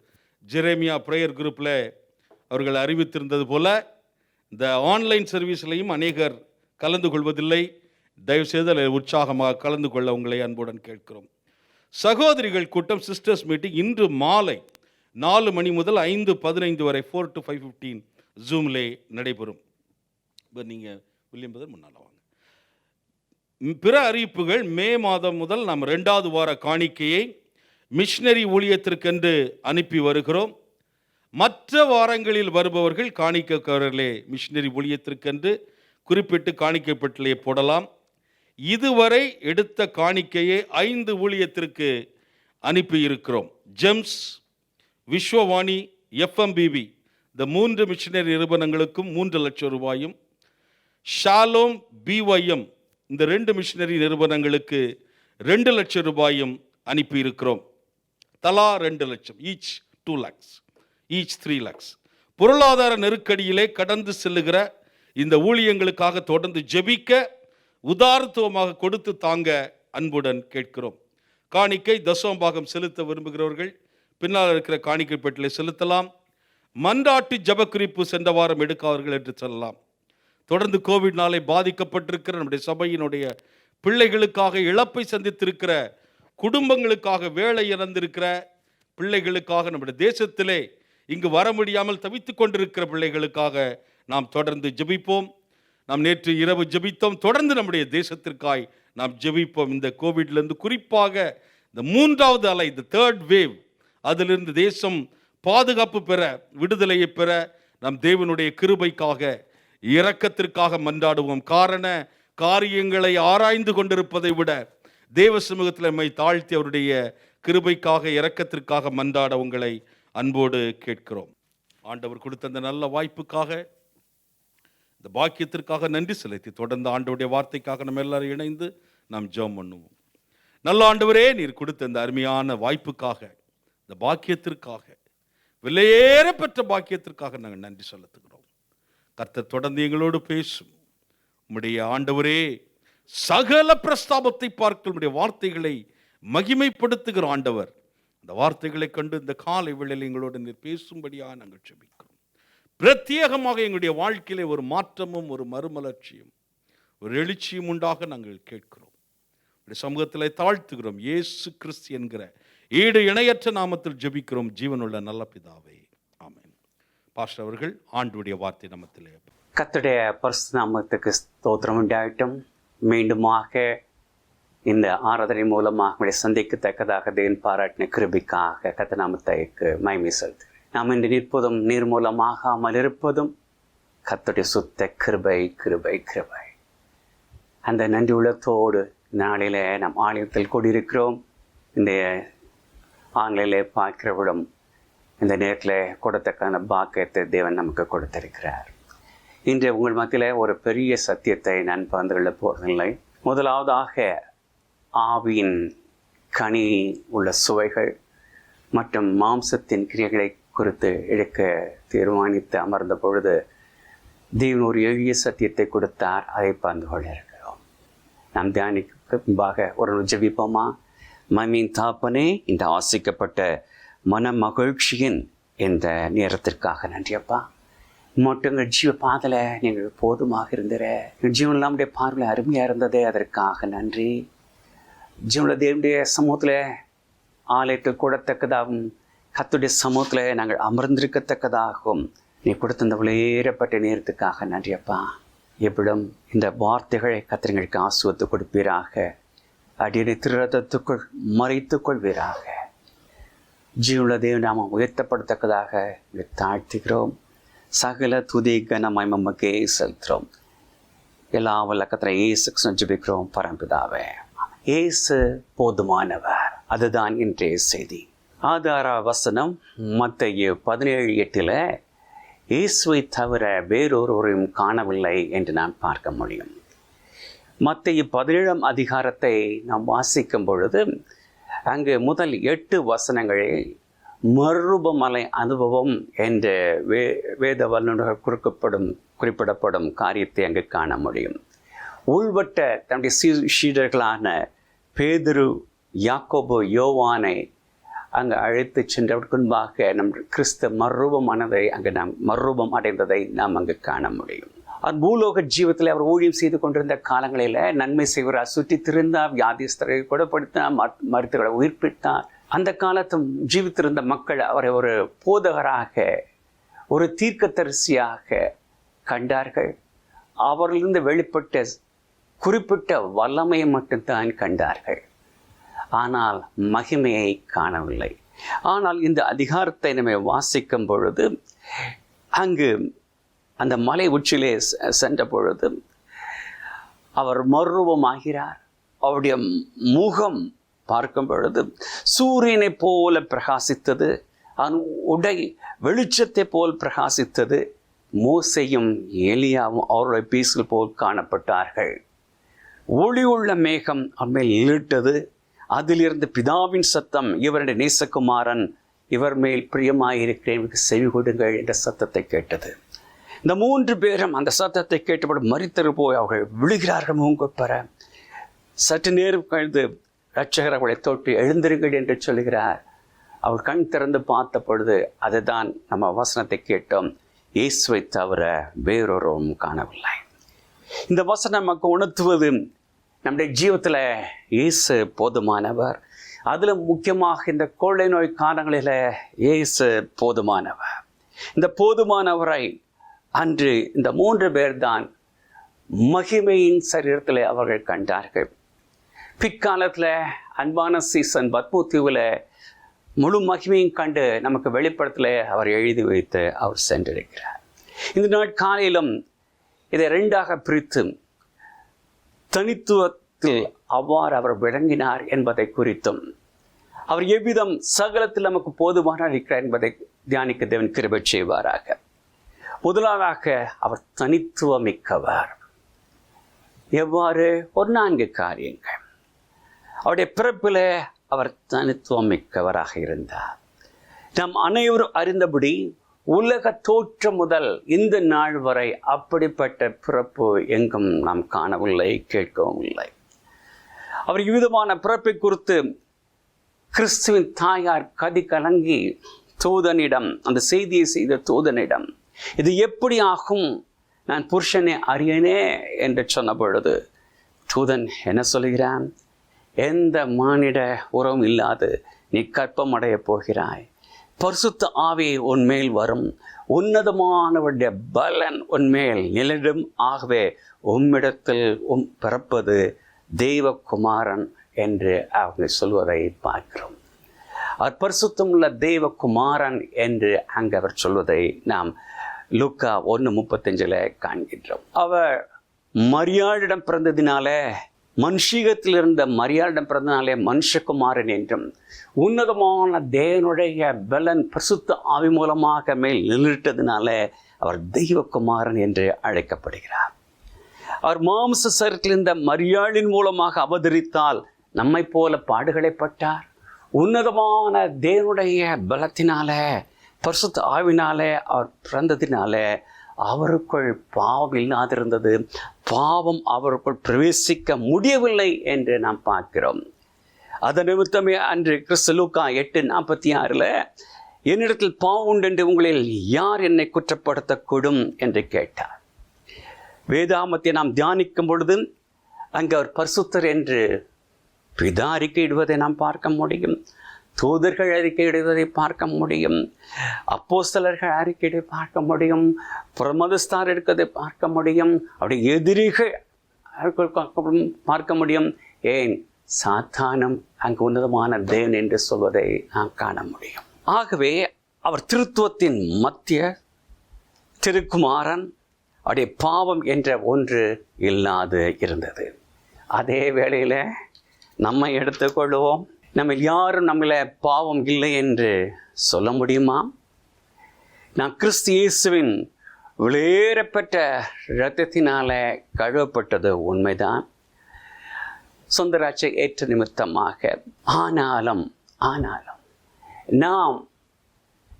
ஜெரேமியா பிரேயர் குரூப்பில் அவர்கள் அறிவித்திருந்தது போல இந்த ஆன்லைன் சர்வீஸ்லையும் அநேகர் கலந்து கொள்வதில்லை. தயவுசெய்து அதில் உற்சாகமாக கலந்து கொள்ள உங்களை அன்புடன் கேட்கிறோம். சகோதரிகள் கூட்டம் சிஸ்டர்ஸ் மீட்டிங் இன்று மாலை 4 மணி முதல் 5:15 வரை 4 to 5:15 ஜூம்லே நடைபெறும். இப்போ நீங்கள் வில்லியம் பிரதர் முன்னால் வாங்க. பிற அறிவிப்புகள், மே மாதம் முதல் நாம் 2வது வார காணிக்கையை மிஷனரி ஊழியத்திற்கென்று அனுப்பி வருகிறோம். மற்ற வாரங்களில் வருபவர்கள் காணிக்கைக்காரர்களே மிஷனரி ஊழியத்திற்கென்று குறிப்பிட்டு காணிக்கை பெட்டிலே போடலாம். இதுவரை எடுத்த காணிக்கையை 5 ஊழியத்திற்கு அனுப்பி இருக்கிறோம். ஜெம்ஸ், விஸ்வவாணி, FMBB இந்த 3 மிஷனரி நிறுவனங்களுக்கும் 3 லட்சம் ரூபாயும், ஷாலோம், BYM இந்த 2 மிஷனரி நிறுவனங்களுக்கு 2 லட்சம் ரூபாயும் அனுப்பி இருக்கிறோம். தலா 2 லட்சம், ஈச் 2 lakhs, ஈச் 3 lakhs. பொருளாதார நெருக்கடியிலே கடந்து செல்லுகிற இந்த ஊழியங்களுக்காக தொடர்ந்து ஜெபிக்க உதாரத்துவமாக கொடுத்து தாங்க அன்புடன் கேட்கிறோம். காணிக்கை தசமபாகம் செலுத்த விரும்புகிறவர்கள் பின்னால் இருக்கிற காணிக்கை பெட்டிலே செலுத்தலாம். மன்றாட்டு ஜபக்குறிப்பு சென்ற வாரம் எடுக்காதவர்கள் என்று சொல்லலாம். தொடர்ந்து கோவிட்னாலே பாதிக்கப்பட்டிருக்கிற நம்முடைய சபையினுடைய பிள்ளைகளுக்காக, இழப்பை சந்தித்திருக்கிற குடும்பங்களுக்காக, வேலை இழந்திருக்கிற பிள்ளைகளுக்காக, நம்முடைய தேசத்திலே இங்கு வர முடியாமல் தவித்து கொண்டிருக்கிற பிள்ளைகளுக்காக நாம் தொடர்ந்து ஜெபிப்போம். நாம் நேற்று இரவு ஜெபித்தோம். தொடர்ந்து நம்முடைய தேசத்திற்காய் நாம் ஜெபிப்போம். இந்த கோவிட்லேருந்து, குறிப்பாக இந்த 3வது அலை, இந்த 3rd wave, அதிலிருந்து தேசம் பாதுகாப்பு பெற, விடுதலையை பெற நாம் தேவனுடைய கிருபைக்காக, இரக்கத்திற்காக மன்றாடுவோம். காரியங்களை ஆராய்ந்து கொண்டிருப்பதை விட தேவ சமூகத்தில் நம்மை தாழ்த்தி அவருடைய கிருபைக்காக, இரக்கத்திற்காக மன்றாட உங்களை அன்போடு கேட்கிறோம். ஆண்டவர் கொடுத்த அந்த நல்ல வாய்ப்புக்காக, இந்த பாக்கியத்திற்காக நன்றி செலுத்தி தொடர்ந்து ஆண்டவருடைய வார்த்தைக்காக நம்ம எல்லாரும் இணைந்து நாம் ஜெபம் பண்ணுவோம். நல்ல ஆண்டவரே, நீர் கொடுத்த இந்த அருமையான வாய்ப்புக்காக, இந்த பாக்கியத்திற்காக, விலையேற பெற்ற பாக்கியத்திற்காக நாங்கள் நன்றி செலுத்துகிறோம். கர்த்தர் தொடர்ந்து எங்களோடு பேசும். உம்முடைய ஆண்டவரே, சகல பிரஸ்தாபத்தை பார்க்க உம்முடைய வார்த்தைகளை மகிமைப்படுத்துகிற ஆண்டவர், இந்த வார்த்தைகளை கண்டு இந்த காலை வேளையில் எங்களோடு நீர் பேசும்படியாக நாங்கள் ஜெபிக்கிறோம். பிரத்யேகமாக எங்களுடைய வாழ்க்கையிலே ஒரு மாற்றமும், ஒரு மறுமலர்ச்சியும், ஒரு எழுச்சியும் உண்டாக நாங்கள் கேட்கிறோம். சமூகத்தில் தாழ்த்துகிறோம். இயேசு கிறிஸ்து என்கிற ஈடு இணையற்ற நாமத்தில் ஜெபிக்கிறோம் ஜீவனுள்ள நல்ல பிதாவே, ஆமென். பாஸ்டர் அவர்கள் ஆண்டவருடைய வார்த்தை நமத்திலே. கர்த்தருடைய பரிசுத்த நாமத்துக்கு ஸ்தோத்திரம் உண்டாகட்டும். மீண்டுமாக இந்த ஆராதனை மூலமாக சந்திக்கத்தக்கதாக தேவன் பாராட்டின கிருபைக்காக கர்த்தர் நாமத்துக்கு மகிமை செலுத்துகிறேன். நாம் இன்று நிற்பதும் நீர் மூலமாகாமல் இருப்பதும் கர்த்தருடைய சுத்த கிருபை, கிருபை, கிருபை. அந்த நன்றி உள்ளத்தோடு நாளில் நாம் ஆலயத்தில் கூடியிருக்கிறோம். இந்த ஆன்லைனிலே பார்க்கிறவிடம் இந்த நேரத்தில் கொடுத்தக்கான பாக்கியத்தை தேவன் நமக்கு கொடுத்திருக்கிறார். இன்று உங்கள் மத்தியில் ஒரு பெரிய சத்தியத்தை நான் பகிர்ந்து கொள்ள போவதில்லை. முதலாவதாக ஆவியின் கனி உள்ள சுவைகள் மற்றும் மாம்சத்தின் கிரியைகளை குறித்து எடுக்க தீர்மானித்து அமர்ந்த பொழுது தேவன் ஒரு எளிய சத்தியத்தை கொடுத்தார். அதை பகிர்ந்து கொள்ள இருக்கிறோம். நாம் தியானிக்க முன்பாக ஒரு ஜெபிப்போமா? மகிமையின் தாப்பனே, இந்த ஆசிக்கப்பட்ட மன மகிழ்ச்சியின் இந்த நேரத்திற்காக நன்றியப்பா. மட்டும் எங்கள் ஜீவ பாதலை நீங்கள் போதுமாக இருந்துற, எங்கள் ஜீவனில் நம்முடைய பார்வையில் அருமையாக இருந்ததே, அதற்காக நன்றி. ஜீவனில் தேவனுடைய சமூகத்தில் ஆலயத்தில் கூடத்தக்கதாகவும் கர்த்தருடைய சமூகத்தில் நாங்கள் அமர்ந்திருக்கத்தக்கதாகவும் நீ கொடுத்த இந்த விளையேறப்பட்ட நேரத்துக்காக நன்றியப்பா. எப்படியும் இந்த வார்த்தைகளை கர்த்தர்களுக்கு ஆசுவத்து கொடுப்பீராக. அடியனை திருரதத்துக்குள் மறைத்து கொள்வீராக. ஜீவனுள்ள தேவநாமம் உயர்த்தப்படத்தக்கதாக தாழ்த்துகிறோம். சகல துதி கனமாய் மமக்கே செலுத்துகிறோம். எல்லா வல்ல கர்த்தரை இயேசு ஜெபிக்கிறோம் பரம்பிதாவே. இயேசு போதுமானவர். அதுதான் இன்றைய செய்தி. ஆதார வசனம் மத்தேயு 17:8 இயேசுவை தவிர வேறொருவரையும் காணவில்லை என்று நாம் பார்க்க முடியும். மத்தேயு 17 அதிகாரத்தை நாம் வாசிக்கும் பொழுது அங்கு முதல் 8 வசனங்களில் மறுரூபமலை அனுபவம் என்ற வேத வல்லுநர்கள் குறிப்பிடப்படும் காரியத்தை அங்கு காண முடியும். உள்வட்ட தன்னுடைய சீடர்களான பேதுரு, யாக்கோபு, யோவானை அங்கு அழைத்து சென்றதற்கு முன்பாக நம் கிறிஸ்து மறுரூபமானதை அங்கு நாம் மறுரூபம் அடைந்ததை நாம் அங்கு காண முடியும். அவர் பூலோக ஜீவத்தில் அவர் ஊழியம் செய்து கொண்டிருந்த காலங்களில் நன்மை செய்வரார், சுற்றி திரிந்தார், வியாதிஸ்தரை குணப்படுத்தினார், மருத்துவரை உயிர்ப்பித்தார். அந்த காலத்து ஜீவித்திருந்த மக்கள் அவரை ஒரு போதகராக, ஒரு தீர்க்கதரிசியாக கண்டார்கள். அவரிலிருந்து வெளிப்பட்ட குறிப்பிட்ட வல்லமையை மட்டும்தான் கண்டார்கள், ஆனால் மகிமையை காணவில்லை. ஆனால் இந்த அதிகாரத்தை நம்ம வாசிக்கும் பொழுது, அங்கு அந்த மலை உச்சியிலே சென்ற பொழுது அவர் மறுரூபமாகிறார். அவருடைய முகம் பார்க்கும் பொழுது சூரியனை போல பிரகாசித்தது, உடை வெளிச்சத்தை போல் பிரகாசித்தது. மோசேயும் எலியாவும் அவருடைய பீஸ்கள் போல் காணப்பட்டார்கள். ஒளி உள்ள மேகம் அம்மேல் இழுட்டது. அதிலிருந்து பிதாவின் சத்தம், இவருடைய நேசகுமாரன், இவர் மேல் பிரியமாயிருக்கிறேன், செவி கொடுங்கள் என்ற சத்தத்தை கேட்டது. இந்த 3 பேரும் அந்த சத்தத்தை கேட்டபடி மரித்தரு போய் அவர்கள் விழுகிறார்கள் மூங்கப்பெற. சற்று நேரம் கழிந்து இரட்சகர் அவளை தொட்டு எழுந்திருங்கள் என்று சொல்கிறார். அவள் கண் திறந்து பார்த்த பொழுது அதுதான் நம்ம வசனத்தை கேட்டோம், இயேசுவை தவிர வேறொருவரும் காணவில்லை. இந்த வசனம் நமக்கு உணர்த்துவது, நம்முடைய ஜீவத்தில் இயேசு போதுமானவர். அதில் முக்கியமாக இந்த கொள்ளை நோய் காலங்களில் இயேசு போதுமானவர். இந்த போதுமானவரை அன்று இந்த 3 பேர் தான் மகிமையின் சரீரத்தில் அவர்கள் கண்டார்கள். பிற்காலத்தில் அன்பான சீசன் பத்மூத்தீவில் முழு மகிமையும் கண்டு நமக்கு வெளிப்படத்தில் அவர் எழுதி வைத்து அவர் சென்றிருக்கிறார். இந்த நாள் காலையிலும் இதை 2ஆக பிரித்து தனித்துவத்தில் அவ்வாறு அவர் விளங்கினார் என்பதை குறித்தும், அவர் எவ்விதம் சகலத்தில் நமக்கு போதுமான இருக்கிறார் என்பதை தியானிக்க தேவன் கிருபை செய்வாராக. முதலாவதாக அவர் தனித்துவமிக்கவர். எவ்வாறு? ஒரு 4 காரியங்கள். அவருடைய பிறப்பில் அவர் தனித்துவமிக்கவராக இருந்தார். நாம் அனைவரும் அறிந்தபடி உலக தோற்றம் முதல் இந்த நாள் வரை அப்படிப்பட்ட பிறப்பு எங்கும் நாம் காணவில்லை, கேட்கவும் இல்லை. அவர் விதமான பிறப்பை குறித்து கிறிஸ்துவின் தாயார் கதி கலங்கி தூதனிடம், அந்த செய்தியை செய்த தூதனிடம், இது எப்படி ஆகும், நான் புருஷனை அறியனே என்று சொன்ன பொழுது தூதன் என்ன சொல்கிறான்? எந்த மானிட உறவும் இல்லாது நீ கற்பம் அடைய போகிறாய், பரிசுத்த ஆவி உன்மேல் வரும், உன்னதமானவருடைய பலன் உன்மேல் நிலடும், ஆகவே உம்மிடத்தில் பிறப்பது தெய்வகுமாரன் என்று அவங்க சொல்வதை பார்க்கிறோம். அவர் பரிசுத்தம் உள்ள தெய்வகுமாரன் என்று அங்கே அவர் சொல்வதை நாம் லூக்கா 1:35 காண்கின்றோம். அவர் மரியாளிடம் பிறந்ததினால, மனுஷீகத்தில் இருந்த மரியாளிடம் பிறந்ததினாலே மனுஷகுமாரன் என்றும், உன்னதமான தேவனுடைய பலன் பரிசுத்த ஆவி மூலமாக மேல் நின்றுட்டதினால அவர் தெய்வகுமாரன் என்று அழைக்கப்படுகிறார். அவர் மாம்ச சரீரத்தில் இருந்த மரியாளின் மூலமாக அவதரித்தால் நம்மை போல பாடுகளை பட்டார். உன்னதமான தேவனுடைய பலத்தினால, பரிசுத்த ஆவினாலே அவர் பிறந்ததினால அவருக்குள் பாவம் இல்லாதிருந்தது, பாவம் அவருக்குள் பிரவேசிக்க முடியவில்லை என்று நாம் பார்க்கிறோம். அதன் நிமித்தமே அன்று கிறிஸ்து லூக்கா 8:46 என்னிடத்தில் பாவம் உண்டு என்று உங்களில் யார் என்னை குற்றப்படுத்தக்கூடும் என்று கேட்டார். வேதாமத்தை நாம் தியானிக்கும் பொழுது அங்கு அவர் பரிசுத்தர் என்று பிதா அறிக்கையிடுவதை நாம் பார்க்க முடியும், தூதர்கள் அறிக்கையிடுவதை பார்க்க முடியும், அப்போஸ்தலர்கள் அறிக்கையிட பார்க்க முடியும், பிரமதஸ்தார் இருக்கிறதை பார்க்க முடியும், அப்படி எதிரிகள் பார்க்க முடியும். ஏன்? சாத்தானும் அங்கு உன்னதமான தேவன் என்று சொல்வதை நாம் காண முடியும். ஆகவே அவர் திருத்துவத்தின் மத்திய திருக்குமாரன், அவருடைய பாவம் என்ற ஒன்று இல்லாது இருந்தது. அதே வேளையில் நம்மை எடுத்துக்கொள்வோம். நம்ம யாரும் நம்மள பாவம் இல்லை என்று சொல்ல முடியுமா? நாம் கிறிஸ்து இயேசுவின் வெளியேறப்பட்ட இரத்தத்தினால கழுவப்பட்டது உண்மைதான், சொந்த ராட்சியை ஏற்ற நிமித்தமாக. ஆனாலும் நாம்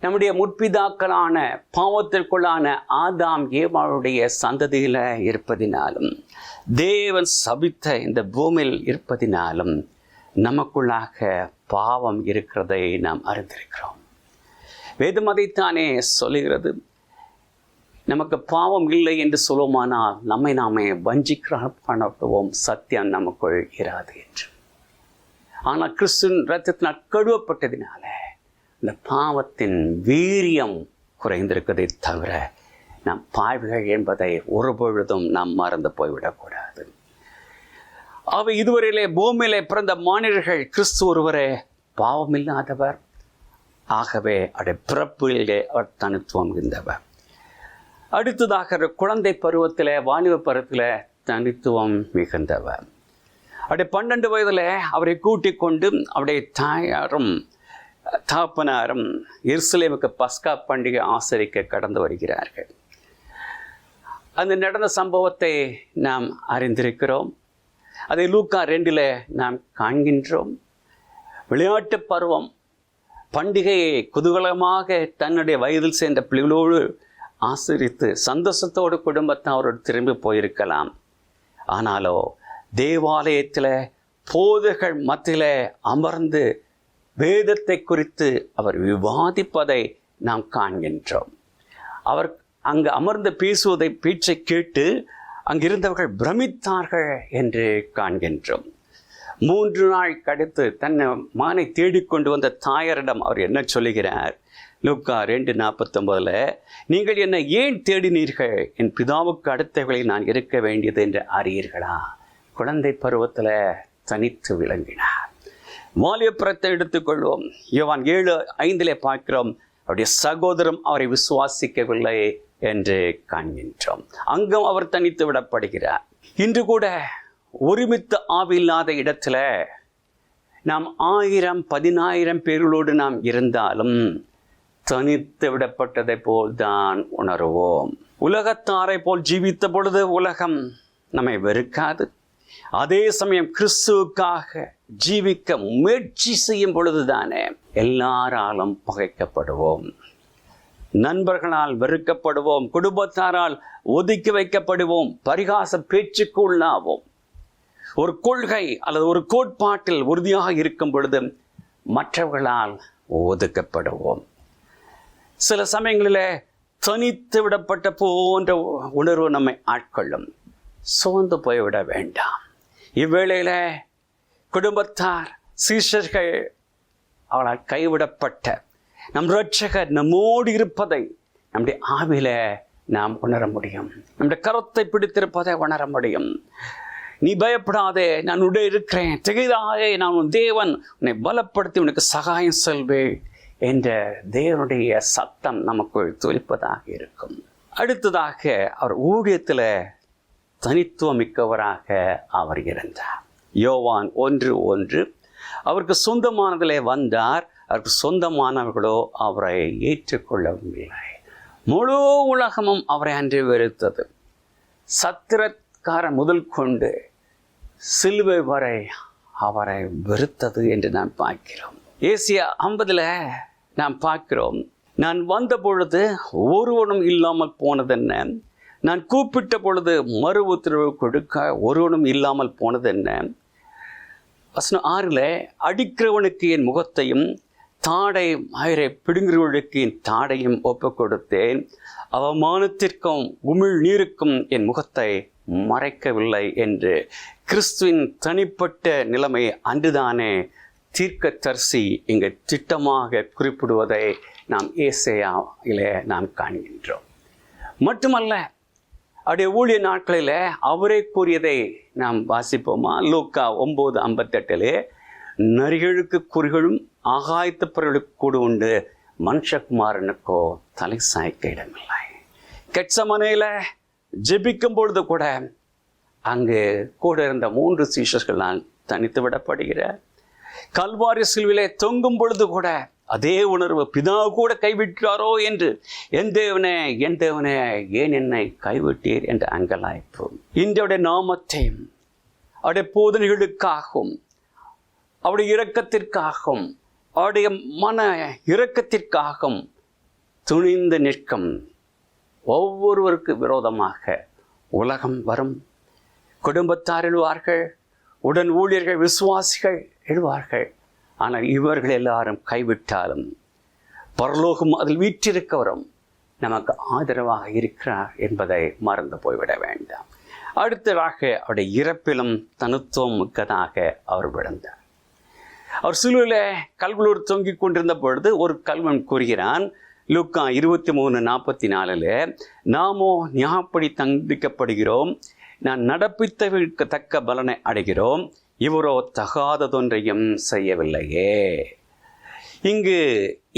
நம்முடைய முற்பிதாக்களான பாவத்திற்குள்ளான ஆதாம் ஏவாளுடைய சந்ததியில் இருப்பதினாலும், தேவன் சபித்த இந்த பூமியில் இருப்பதினாலும் நமக்குள்ளாக பாவம் இருக்கிறதை நாம் அறிந்திருக்கிறோம். வேதம் அதைத்தானே சொல்லுகிறது. நமக்கு பாவம் இல்லை என்று சொல்லுவோமானால் நம்மை நாமே வஞ்சிக்கிறோம், சத்தியம் நமக்குள் இராது என்று. ஆனால் கிறிஸ்துவின் இரத்தத்தினால் கழுவப்பட்டதினால இந்த பாவத்தின் வீரியம் குறைந்திருக்கிறதை தவிர நாம் பாவிகள் என்பதை ஒருபொழுதும் நாம் மறந்து போய்விடக்கூடாது. அவை இதுவரையிலே பூமியிலே பிறந்த மானிடர்கள் கிறிஸ்து ஒருவரே பாவமில்லாதவர். ஆகவே அவருடைய பிறப்பிலே அவர் தனித்துவம் இருந்தவர். அடுத்ததாக குழந்தை பருவத்தில், வாலிப பருவத்தில் தனித்துவம் மிகுந்தவர். அவருடைய 12 வயதில் அவரை கூட்டிக் கொண்டு அவருடைய தாயாரும் தாப்பனாரும் எருசலேமுக்கு பஸ்கா பண்டிகை ஆசரிக்க கடந்து வருகிறார்கள். அந்த நடந்த சம்பவத்தை நாம் அறிந்திருக்கிறோம். அதை லூக்கா 2 நாம் காண்கின்றோம். விளையாட்டு பருவம், பண்டிகையை குதூகலமாக தன்னுடைய வயதில் சேர்ந்த பிள்ளைகளோடு ஆசரித்து சந்தோஷத்தோடு குடும்பத்தாரோடு திரும்பி போயிருக்கலாம். ஆனாலோ தேவாலயத்தில் போதகர்கள் மத்தியில் அமர்ந்து வேதத்தை குறித்து அவர் விவாதிப்பதை நாம் காண்கின்றோம். அவர் அங்கு அமர்ந்து பேசுவதை பேச்சை கேட்டு அங்கிருந்தவர்கள் பிரமித்தார்கள் என்று காண்கின்றோம். 3 நாள் கழித்து தன்னை மகனை தேடிக்கொண்டு வந்த தாயாரிடம் அவர் என்ன சொல்லுகிறார்? லூக்கா 2:49 நீங்கள் என்னை ஏன் தேடினீர்கள்? என் பிதாவுக்கு அடுத்தவர்களை நான் இருக்க வேண்டியது என்று அறியீர்களா? குழந்தை பருவத்தில் தனித்து விளங்கினார். வாலிபத்தை எடுத்துக்கொள்வோம். யோவான் 7:5 பார்க்கிறோம், அவருடைய சகோதரன் அவரை விசுவாசிக்கவில்லை என்று காண்கின்றோம். அங்கும் அவர் தனித்து விடப்படுகிறார். இன்று கூட ஒருமித்த ஆவி இல்லாத இடத்துல நாம் 1000-10,000 பேர்களோடு நாம் இருந்தாலும் தனித்து விடப்பட்டதை போல் தான் உணர்வோம். உலகத்தாரை போல் ஜீவித்த பொழுது உலகம் நம்மை வெறுக்காது. அதே சமயம் கிறிஸ்துவுக்காக ஜீவிக்க முயற்சி செய்யும் பொழுதுதானே எல்லாராலும் பகைக்கப்படுவோம், நண்பர்களால் வெறுக்கப்படுவோம், குடும்பத்தாரால் ஒதுக்கி வைக்கப்படுவோம், பரிகாச பேச்சுக்கு உள்ளாவோம். ஒரு கொள்கை அல்லது ஒரு கோட்பாட்டில் உறுதியாக இருக்கும் பொழுது மற்றவர்களால் ஒதுக்கப்படுவோம். சில சமயங்களில் தனித்து விடப்பட்ட போன்ற உணர்வு நம்மை ஆட்கொள்ளும். சோர்ந்து போய்விட வேண்டாம். இவ்வேளையில் குடும்பத்தார், சீஷர்கள் அவளால் கைவிடப்பட்ட நம் இரட்சகர் நம்மோடு இருப்பதை நம்முடைய ஆவியில நாம் உணர முடியும். நம்முடைய கரத்தை பிடித்திருப்பதை உணர முடியும். நீ பயப்படாதே, நான் உடைய இருக்கிறேன், திகையாதே, நான் உன் தேவன், உன்னை பலப்படுத்தி உனக்கு சகாயம் செல்வேன் என்ற தேவனுடைய சத்தம் நமக்குள் துளிப்பதாக இருக்கும். அடுத்ததாக அவர் ஊழியத்தில் தனித்துவம் மிக்கவராக அவர் இருந்தார். யோவான் 1:1 அவருக்கு சொந்தமானதிலே வந்தார், அவருக்கு சொந்தமானவர்களோ அவரை ஏற்றுக்கொள்ளவில்லை. முழு உலகமும் அவரை அன்று வெறுத்தது. சத்திரக்காரன் முதல் கொண்டு சிலுவை வரை அவரை வெறுத்தது என்று நாம் பார்க்கிறோம். ஏசியா 50 நாம் பார்க்கிறோம், நான் வந்த பொழுது ஒருவனும் இல்லாமல் போனதென்ன, நான் கூப்பிட்ட பொழுது மறு உத்தரவு கொடுக்க ஒருவனும் இல்லாமல் போனதென்ன. வசனம் 6 அடிக்கிறவனுக்கு என் முகத்தையும் தாடை மயிரை பிடுங்குறவனுக்கு என் தாடையும் ஒப்பு கொடுத்தேன், அவமானத்திற்கும் உமிழ் நீருக்கும் என் முகத்தை மறைக்கவில்லை என்று கிறிஸ்துவின் தனிப்பட்ட நிலைமை அன்றுதானே தீர்க்கதரிசி இங்கு திட்டமாக குறிப்பிடுவதை நாம் ஏசாயாவிலே நாம் காண்கின்றோம். மட்டுமல்ல, அவருடைய ஊழிய நாட்களில் அவரே கூறியதை நாம் வாசிப்போமா? லூக்கா 9:58 நரிகளுக்கு குறிகளும் ஆகாயத்து பறவைகளுக்கு கூடு உண்டு, மனுஷகுமாரனுக்கோ தலை சாய்க்க இடமில்லை. கெட்சமனேல ஜெபிக்கும் பொழுது கூட அங்கு கூட இருந்த 3 சீஷர்களால் தனித்து விடப்படுகிறார். கல்வாரி சிலுவிலே தொங்கும் பொழுது கூட அதே உணர்வு, பிதா கூட கைவிட்டாரோ என்று, என் தேவனே என் தேவனே ஏன் என்னை கைவிட்டீர் என்ற அங்கலாய்ப்பு. இன்றைய நாமத்தையும் அவருடைய போதனைகளுக்காகவும் அவருடைய இரக்கத்திற்காகவும் அவருடைய மன இரக்கத்திற்காகவும் துணிந்து நிற்கும் ஒவ்வொருவருக்கு விரோதமாக உலகம் வரும். குடும்பத்தார் எழுவார்கள், உடன் ஊழியர்கள், விசுவாசிகள் எழுவார்கள். ஆனால் இவர்கள் எல்லாரும் கைவிட்டாலும் பரலோகம் அதில் வீற்றிருக்க வரும். நமக்கு ஆதரவாக இருக்கிறார் என்பதை மறந்து போய்விட வேண்டாம். அடுத்ததாக அவருடைய இறப்பிலும் தனித்துவம் மிக்கதாக அவர் விழுந்தார். அவர் சிலுவையில் கல்வலூர் தொங்கிக் கொண்டிருந்த பொழுது ஒரு கல்வன் கூறுகிறான், லூக்கா 23:44, நாமோ ஞாபடி தண்டிக்கப்படுகிறோம், நான் நடப்பித்தவிற்கு தக்க பலனை அடைகிறோம், இவரோ தகாததொன்றையும் செய்யவில்லையே. இங்கு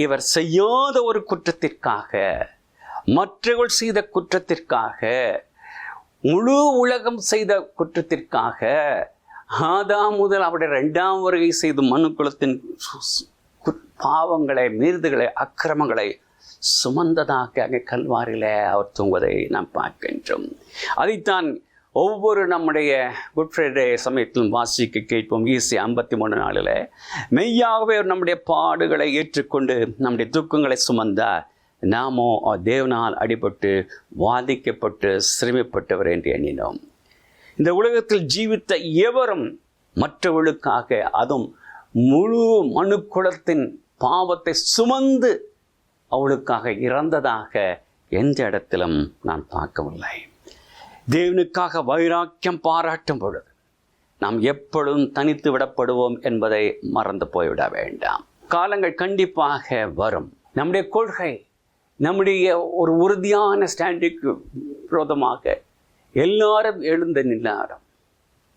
இவர் செய்யாத ஒரு குற்றத்திற்காக, மற்றவர்கள் செய்த குற்றத்திற்காக, முழு உலகம் செய்த குற்றத்திற்காக, ஆதாம் முதல் அவருடைய 2ஆம் வருகை செய்து மனுக்குலத்தின் பாவங்களை, மீறுதல்களை, அக்கிரமங்களை சுமந்ததாக அங்கே கல்வாரியில் அவர் தூங்குவதை நாம் பார்க்கின்றோம். அதைத்தான் ஒவ்வொரு நம்முடைய குட் ஃப்ரைடே சமயத்திலும் வாசிக்க கேட்போம். ஈசி 53:4 மெய்யாகவே நம்முடைய பாடுகளை ஏற்றுக்கொண்டு நம்முடைய துக்கங்களை சுமந்தார், நாமோ தேவனால் அடிபட்டு வாதிக்கப்பட்டு சிரமப்பட்டவர் என்று எண்ணினோம். இந்த உலகத்தில் ஜீவித்த எவரும் மற்றவர்களுக்காக, அதுவும் முழு மனுக்குலத்தின் பாவத்தை சுமந்து அவளுக்காக இறந்ததாக எந்த இடத்திலும் நான் பார்க்கவில்லை. தேவனுக்காக வைராக்கியம் பாராட்டும் பொழுது நாம் எப்பொழுதும் தனித்து விடப்படுவோம் என்பதை மறந்து போய்விட வேண்டாம். காலங்கள் கண்டிப்பாக வரும். நம்முடைய கொள்கை, நம்முடைய ஒரு உறுதியான ஸ்டாண்டுக்கு விரோதமாக எல்லாரும் எழுந்து நின்றாலும்,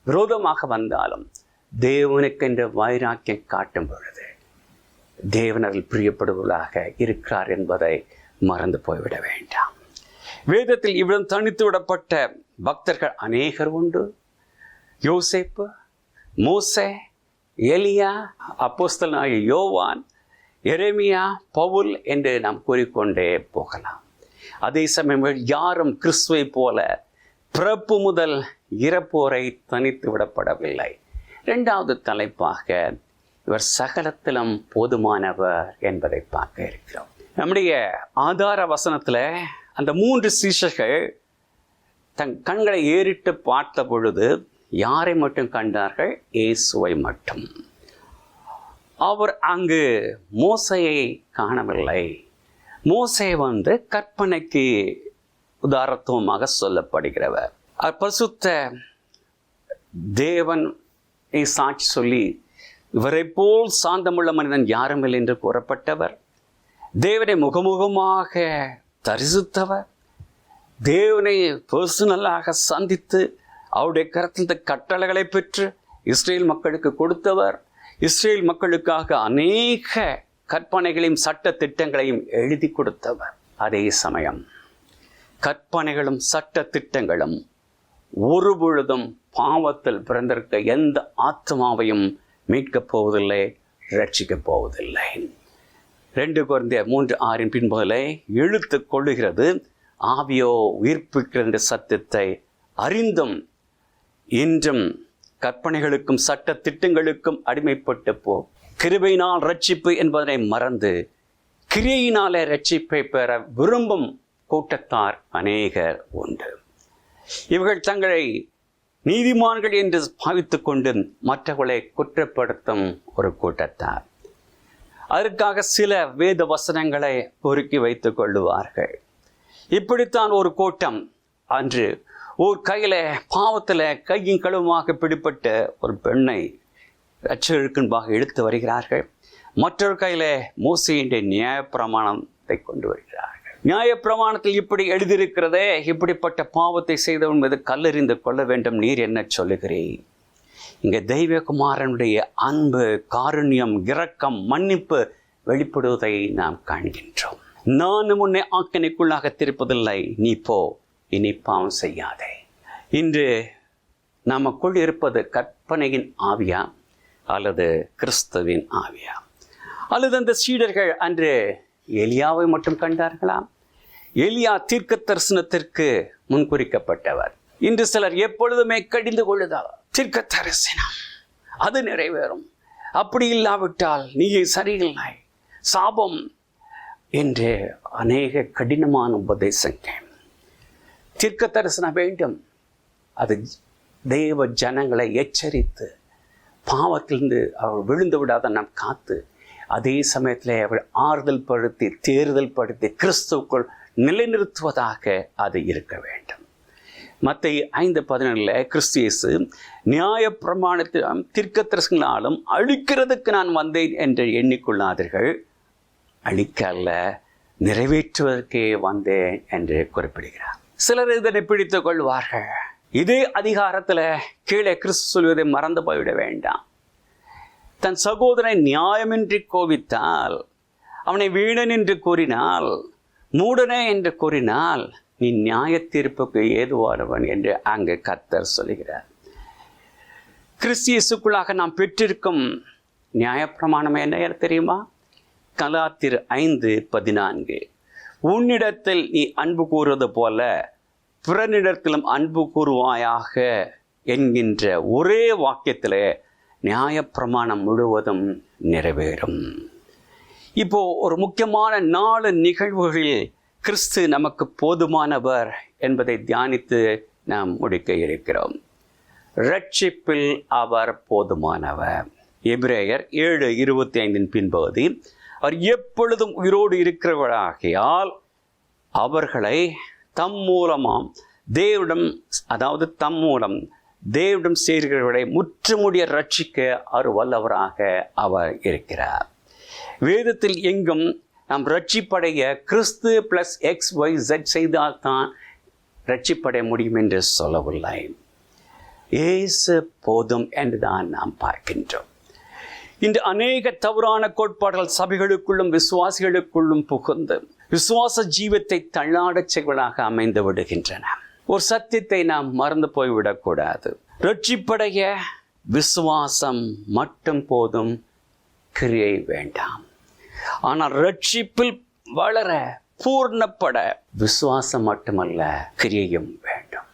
விரோதமாக வந்தாலும், தேவனுக்கென்ற வைராக்கியம் காட்டும் பொழுது தேவனரில் பிரியப்படுவதாக இருக்கிறார் என்பதை மறந்து போய்விட வேண்டாம். வேதத்தில் இவ்விடம் தனித்து விடப்பட்ட பக்தர்கள் அநேகர் உண்டு. யோசேப்பு, மோசே, எலியா, அப்போஸ்தலனாகிய யோவான், எரேமியா, பவுல் என்று நாம் கூறிக்கொண்டே போகலாம். அதே சமயம் யாரும் கிறிஸ்துவை போல பிறப்பு முதல் இறப்போரை தனித்து விடப்படவில்லை. 2வது தலைப்பாக இவர் சகலத்திலும் போதுமானவர் என்பதை பார்க்க இருக்கிறோம். நம்முடைய ஆதார வசனத்தில் அந்த 3 சீஷர்கள் தன் கண்களை ஏறிட்டு பார்த்த பொழுது யாரை மட்டும் கண்டார்கள்? இயேசுவை மட்டும். அவர் அங்கு மோசையை காணவில்லை. மோசே கற்பனைக்கு உதாரணத்துவமாக சொல்லப்படுகிறவர். பரிசுத்த தேவனை சாட்சி சொல்லி இவரை போல் சாந்தமுள்ள மனிதன் யாரும் இல்லை என்று கூறப்பட்டவர், தேவனை முகமுகமாக தரிசித்தவர், தேவனை பர்சனலாக சந்தித்து அவருடைய கருத்தில் கட்டளைகளை பெற்று இஸ்ரேல் மக்களுக்கு கொடுத்தவர், இஸ்ரேல் மக்களுக்காக அநேக கற்பனைகளையும் சட்ட திட்டங்களையும் எழுதி கொடுத்தவர். அதே சமயம் கற்பனைகளும் சட்ட திட்டங்களும் ஒரு பொழுதும் பாவத்தில் பிறந்திருக்க எந்த ஆத்மாவையும் மீட்கப் போவதில்லை, ரட்சிக்கப் போவதில்லை. 2 கொரிந்தியர் 3:6 பின்பகலை இழுத்து கொள்ளுகிறது, ஆவியோ உயிர்ப்பிக்கிற என்ற சத்தியத்தை அறிந்தும் இன்றும் கற்பனைகளுக்கும் சட்ட திட்டங்களுக்கும் அடிமைப்பட்டு கிருபையினால் ரட்சிப்பு என்பதனை மறந்து கிரியையினாலே ரட்சிப்பை பெற விரும்பும் கூட்டத்தார் அநேகர் உண்டு. இவர்கள் தங்களை நீதிமான்கள் என்று பாவித்துக் கொண்டு மற்றவர்களை குற்றப்படுத்தும் ஒரு கூட்டத்தார். அதற்காக சில வேத வசனங்களை பொறுக்கி வைத்துக் கொள்ளுவார்கள். இப்படித்தான் ஒரு கூட்டம் அன்று ஒரு கையில் பாவத்தில் கையும் களுமாக பிடிப்பட்ட ஒரு பெண்ணை ரட்சகருக்குன்பாக இழுத்து வருகிறார்கள். மற்றொரு கையில் மோசேயின் நியாயப்பிரமாணத்தை கொண்டு வருகிறார்கள். நியாயப்பிரமாணத்தில் இப்படி எழுதியிருக்கிறதே, இப்படிப்பட்ட பாவத்தை செய்தவன் மீது கல்லெறிந்து கொள்ள வேண்டும், நீர் என்ன சொல்லுகிறீர்? இங்கே தெய்வகுமாரனுடைய அன்பு, காருண்யம், இரக்கம், மன்னிப்பு வெளிப்படுவதை நாம் காண்கின்றோம். நான் உன்னை ஆக்கினைக்குள்ளாக திருப்பதில்லை, நீ போ, இனி பாவம் செய்யாதே. இன்று நமக்குள் இருப்பது கற்பனையின் ஆவியா அல்லது கிறிஸ்துவின் ஆவியா? அல்லது அந்த சீடர்கள் அன்று எலியாவை மட்டும் கண்டார்களாம்? எலியா தீர்க்க தரிசனத்திற்கு முன்குறிக்கப்பட்டவர். இன்று சிலர் எப்பொழுதுமே கடிந்து கொள்ளுதால் தீர்க்க தரிசனம் அது நிறைவேறும், அப்படி இல்லாவிட்டால் நீ சரியில்லை, சாபம் என்று அநேக கடினமான உபதேசங்கள். தீர்க்க தரிசனம் வேண்டும், அது தேவ ஜனங்களை எச்சரித்து பாவத்திலிருந்து அவள் விழுந்து விடாத நாம் காத்து, அதே சமயத்தில் அவள் ஆறுதல் படுத்தி தேறுதல் படுத்தி கிறிஸ்துவுக்குள் நிலைநிறுத்துவதாக அது இருக்க வேண்டும். மத்தேயு 5:17 கிறிஸ்து இயேசு நியாயப்பிரமாணத்திலும் தீர்க்கதரிசிகளாலும் அழிக்கிறதுக்கு நான் வந்தேன் என்று எண்ணிக்கொள்ளாதீர்கள், அழிக்க அல்ல நிறைவேற்றுவதற்கே வந்தேன் என்று குறிப்பிடுகிறார். சிலர் இதனை பிடித்துக் கொள்வார்கள். இதே அதிகாரத்தில் கீழே கிறிஸ்து சொல்வதை மறந்து போய்விட வேண்டாம். தன் சகோதரனை நியாயமின்றி கோபித்தால், அவனை வீணன் என்று கூறினால், மூடனே என்று கூறினால், நீ நியாய தீர்ப்புக்கு ஏதுவானவன் என்று அங்கு கர்த்தர் சொல்கிறார். கிறிஸ்து இயேசுக்குள்ளாக நாம் பெற்றிருக்கும் நியாயப்பிரமாணம் என்ன தெரியுமா? கலாத்தியர் 5:14 உன்னிடத்தில் நீ அன்பு கூறுவது போல பிறனிடத்திலும் அன்பு கூறுவாயாக என்கின்ற ஒரே வாக்கியத்திலே நியாயப்பிரமாணம் முழுவதும் நிறைவேறும். இப்போ ஒரு முக்கியமான 4 நிகழ்வுகளில் கிறிஸ்து நமக்கு போதுமானவர் என்பதை தியானித்து நாம் முடிக்க இருக்கிறோம். ரட்சிப்பில் அவர் போதுமானவர். எபிரேயர் 7:25 பின்பகுதி, அவர் எப்பொழுதும் உயிரோடு இருக்கிறவராகியால் அவர்களை தம் மூலம் தேவனிடம் சேர்கிறவர்களை முற்றுமுடிய ரட்சிக்க அவர் வல்லவராக அவர் இருக்கிறார். வேதத்தில் எங்கும் நாம் ரட்சிப்படைய கிறிஸ்து ப்ளஸ் XYZ செய்தால்தான் ரட்சிப்படைய முடியும் என்று சொல்லவில்லை. இயேசு போதும் என்றுதான் நாம் பார்க்கின்றோம். இன்று அநேக தவறான கோட்பாடுகள் சபைகளுக்குள்ளும் விசுவாசிகளுக்குள்ளும் புகுந்து விசுவாச ஜீவத்தை தள்ளாடச் செய்வதாக அமைந்து விடுகின்றன. ஒரு சத்தியத்தை நாம் மறந்து போய்விடக்கூடாது. ரட்சிப்படைய விசுவாசம் மட்டும் போதும், கிரியை வேண்டாம். ஆனால் ரட்சிப்பில் வளர பூர்ணப்பட விசுவாசம் மட்டுமல்ல, கிரியையும் வேண்டும்.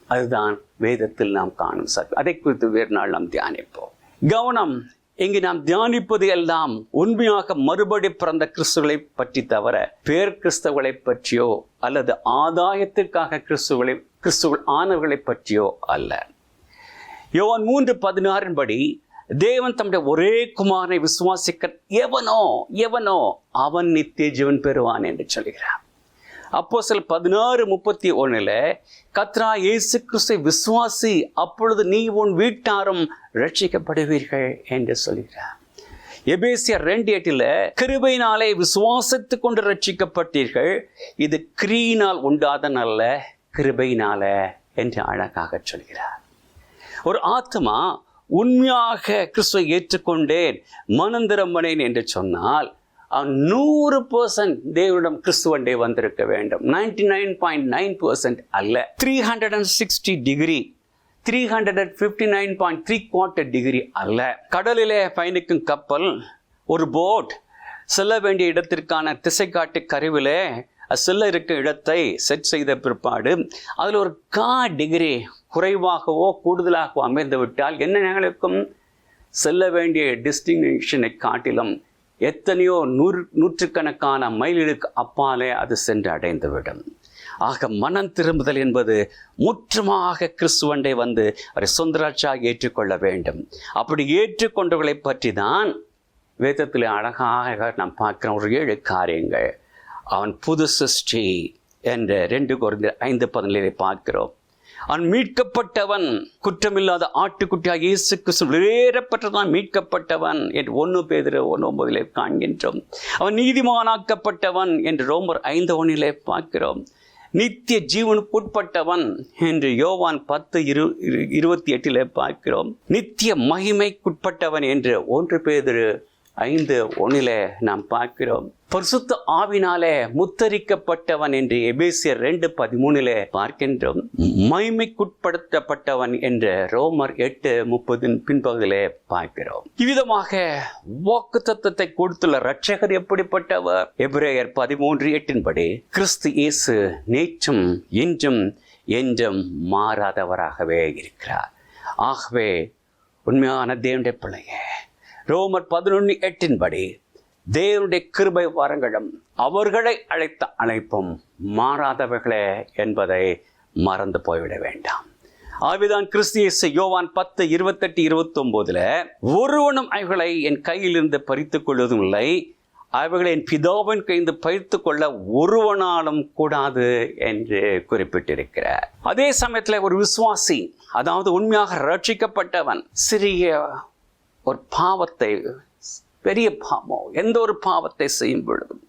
அதுதான் வேதத்தில் நாம் காணும் சத்தியம். அதை குறித்து வேறு நாள் நாம் தியானிப்போம். கவனம், இங்கு நாம் தியானிப்பது எல்லாம் உண்மையாக மறுபடி பிறந்த கிறிஸ்துவை பற்றி தவிர பேர் கிறிஸ்தவர்களை பற்றியோ அல்லது ஆதாயத்திற்காக கிறிஸ்துவ ஆனவர்களை பற்றியோ அல்ல. யோவான் 3:16 படி தேவன் தம்முடைய ஒரே குமாரனை விசுவாசிக்க எவனோ அவன் நித்திய ஜீவன் பெறுவான் என்று சொல்கிறார். அப்போஸ்தலர் 16:31 கர்த்தராகிய இயேசு கிறிஸ்துவை விசுவாசி, அப்பொழுது நீ உன் வீட்டாரும் ரட்சிக்கப்படுவீர்கள் என்று சொல்கிறார். எபேசியர் 2:8 கிருபையினாலே விசுவாசித்துக் கொண்டு ரட்சிக்கப்பட்டீர்கள், இது கிரியினால் உண்டாதனல்ல, கிருபையினால என்று அழகாக சொல்கிறார். ஒரு ஆத்மா உண்மையாக கிறிஸ்துவை ஏற்றுக்கொண்டேன், மனந்திரம்பனேன் என்று சொன்னால் 100% தேவனிடம் கிறிஸ்துவண்டே வந்திருக்க வேண்டும். 99.9% அல்ல. 360 டிகிரி, 359.75 டிகிரி அல்ல. கடலிலே பயணிக்கும் கப்பல், ஒரு போட் செல்ல வேண்டிய இடத்திற்கான திசை காட்டு கருவிலே செல்ல இருக்க இடத்தை செட் செய்த பிற்பாடு அதில் ஒரு 1/4 டிகிரி குறைவாகவோ கூடுதலாகவோ அமைந்து விட்டால் என்ன நிகழும்? செல்ல வேண்டிய டெஸ்டினேஷனை காட்டிலும் எத்தனையோ நூற்றுக்கணக்கான மைல்களுக்கு அப்பாலே அது சென்று அடைந்துவிடும். ஆக மனம் திரும்புதல் என்பது முற்றுமாக கிறிஸ்துவண்டை வந்து அவரை சொந்தராட்சியாக ஏற்றுக்கொள்ள வேண்டும். அப்படி ஏற்றுக்கொண்டவர்களை பற்றி தான் வேதத்தில் அழகாக நாம் பார்க்கிறோம். ஒரு 7 காரியங்கள். அவன் புது சிருஷ்டி என்ற 2 கொரிந்தியர் 5:17 பார்க்கிறோம். அவன் மீட்கப்பட்டவன், குற்றமில்லாத ஆட்டுக்குட்டியாக இயேசு கிறிஸ்து வெளியேறப்பட்டதான் மீட்கப்பட்டவன் என்று 1 பேதுரு 1:9 காண்கின்றோம். அவன் நீதிமானாக்கப்பட்டவன் என்று ரோமர் 5:1 பார்க்கிறோம். நித்திய ஜீவனுக்கு உட்பட்டவன் என்று யோவான் 10:28 பார்க்கிறோம். நித்திய மகிமைக்குட்பட்டவன் என்று 1 பேதுரு 5:1 நாம் பார்க்கிறோம். பரிசுத்த ஆவினாலே முத்தரிக்கப்பட்டவன் என்று எபேசியர் 2:13 பார்க்கின்றோம். மகிமைக்குட்படுத்தப்பட்டவன் என்று ரோமர் 8:30 பின்பகுதியிலே பார்க்கிறோம். இவ்விதமாக வாக்குத்தத்தத்தை கொடுத்துள்ள இரட்சகர் எப்படிப்பட்டவர்? எபிரேயர் 13:8 படி கிறிஸ்து இயேசு நேற்றும் இன்றும் என்றும் மாறாதவராகவே இருக்கிறார். ஆகவே உண்மையான தேவனுடைய பிள்ளையே, ரோமர் 11:8 படி தேவனுடைய கிருபை வரங்களும் அவர்களை அழைத்த அழைப்பும் மாறாதவர்களே என்பதை மறந்து போய்விட வேண்டாம். ஆவிதான் கிறிஸ்து இயேசு யோவான் 10:28-29 ஒருவனும் அவைகளை என் கையிலிருந்து பறித்துக் கொள்வதும் இல்லை, அவைகளை என் பிதாவின் கைந்து பயிர்த்து கொள்ள ஒருவனாலும் கூடாது என்று குறிப்பிட்டிருக்கிறார். அதே சமயத்தில் ஒரு விசுவாசி, அதாவது உண்மையாக ரட்சிக்கப்பட்டவன், சிறிய ஒரு பாவத்தை, பெரிய பாவம், எந்த ஒரு பாவத்தை செய்யும் பொழுதும்,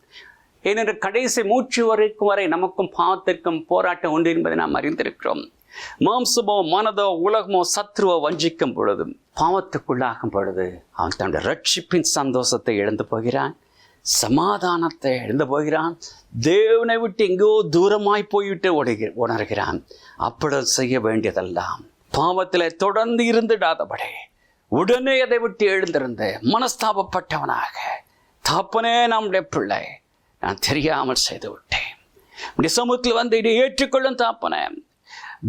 ஏனென்று கடைசி மூச்சு வரைக்கும் வரை நமக்கும் பாவத்திற்கும் போராட்டம் உண்டு என்பதை நாம் அறிந்திருக்கிறோம். மாம்சமோ மனதோ உலகமோ சத்ருவோ வஞ்சிக்கும் பொழுதும், பாவத்துக்குள்ளாகும் பொழுது அவன் தன்னுடைய ரட்சிப்பின் சந்தோஷத்தை இழந்து போகிறான், சமாதானத்தை இழந்து போகிறான், தேவனை விட்டு எங்கோ தூரமாய் போய்விட்டு உணர்கிறான். அப்படி செய்ய வேண்டியதெல்லாம் பாவத்தில் தொடர்ந்து இருந்துடாதபடி உடனே அதை விட்டு எழுந்திருந்து மனஸ்தாபப்பட்டவனாக, தாப்பனே நம்முடைய பிள்ளை, நான் தெரியாமல் செய்து விட்டேன், உடைய சமூகத்தில் வந்து இதை ஏற்றுக்கொள்ளும் தாப்பனே,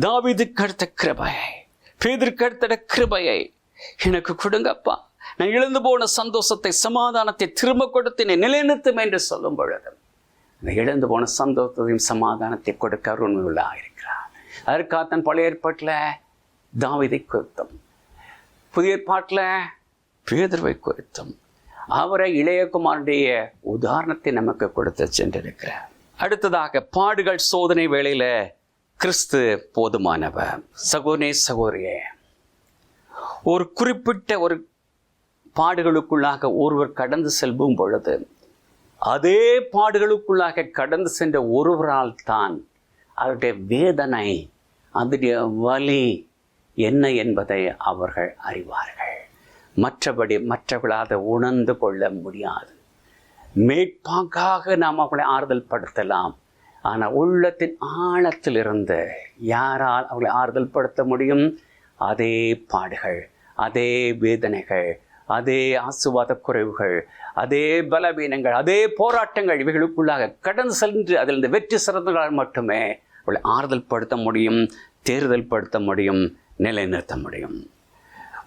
தாவீதுக்கு அடுத்த கிருபையை, பேதுருக்கு அடுத்த கிருபையை எனக்கு கொடுங்கப்பா, நான் இழந்து போன சந்தோஷத்தை, சமாதானத்தை திரும்ப கொடுத்து என்னை நிலைநிறுத்தும் என்று சொல்லும் பொழுது, அந்த இழந்து போன சந்தோஷத்தையும் சமாதானத்தை கொடுக்க உண்மையுள்ளாக இருக்கிறார். அதற்காகத்தான் பழைய ஏற்பாட்டில் தாவீதை குறித்தும், புதிய ஏற்பாட்டில் பேதுருவை குறித்தும் அவரை இளையகுமாரனுடைய உதாரணத்தை நமக்கு கொடுத்து சென்றிருக்கிறார். அடுத்ததாக பாடுகள் சோதனை வேளையில கிறிஸ்து போதுமானவர். சகோதரனே சகோதரியே, ஒரு குறிப்பிட்ட ஒரு பாடுகளுக்குள்ளாக ஒருவர் கடந்து செல்லும் பொழுது, அதே பாடுகளுக்குள்ளாக கடந்து சென்ற ஒருவரால் தான் அவருடைய வேதனை, அதனுடைய வலி என்ன என்பதை அவர்கள் அறிவார்கள். மற்றபடி மற்றவர்களால் அதை உணர்ந்து கொள்ள முடியாது. மேற்பாங்காக நாம் அவர்களை ஆறுதல் படுத்தலாம், ஆனால் உள்ளத்தின் ஆழத்திலிருந்து யாரால் அவர்களை ஆறுதல் படுத்த முடியும்? அதே பாடுகள், அதே வேதனைகள், அதே ஆசுவாத குறைவுகள், அதே பலவீனங்கள், அதே போராட்டங்கள், இவைகளுக்குள்ளாக கடந்து சென்று அதிலிருந்து வெற்றி சிறந்தவர்களால் மட்டுமே அவளை ஆறுதல் படுத்த முடியும், தேறுதல் படுத்த முடியும், நிலைநிறுத்த முடியும்.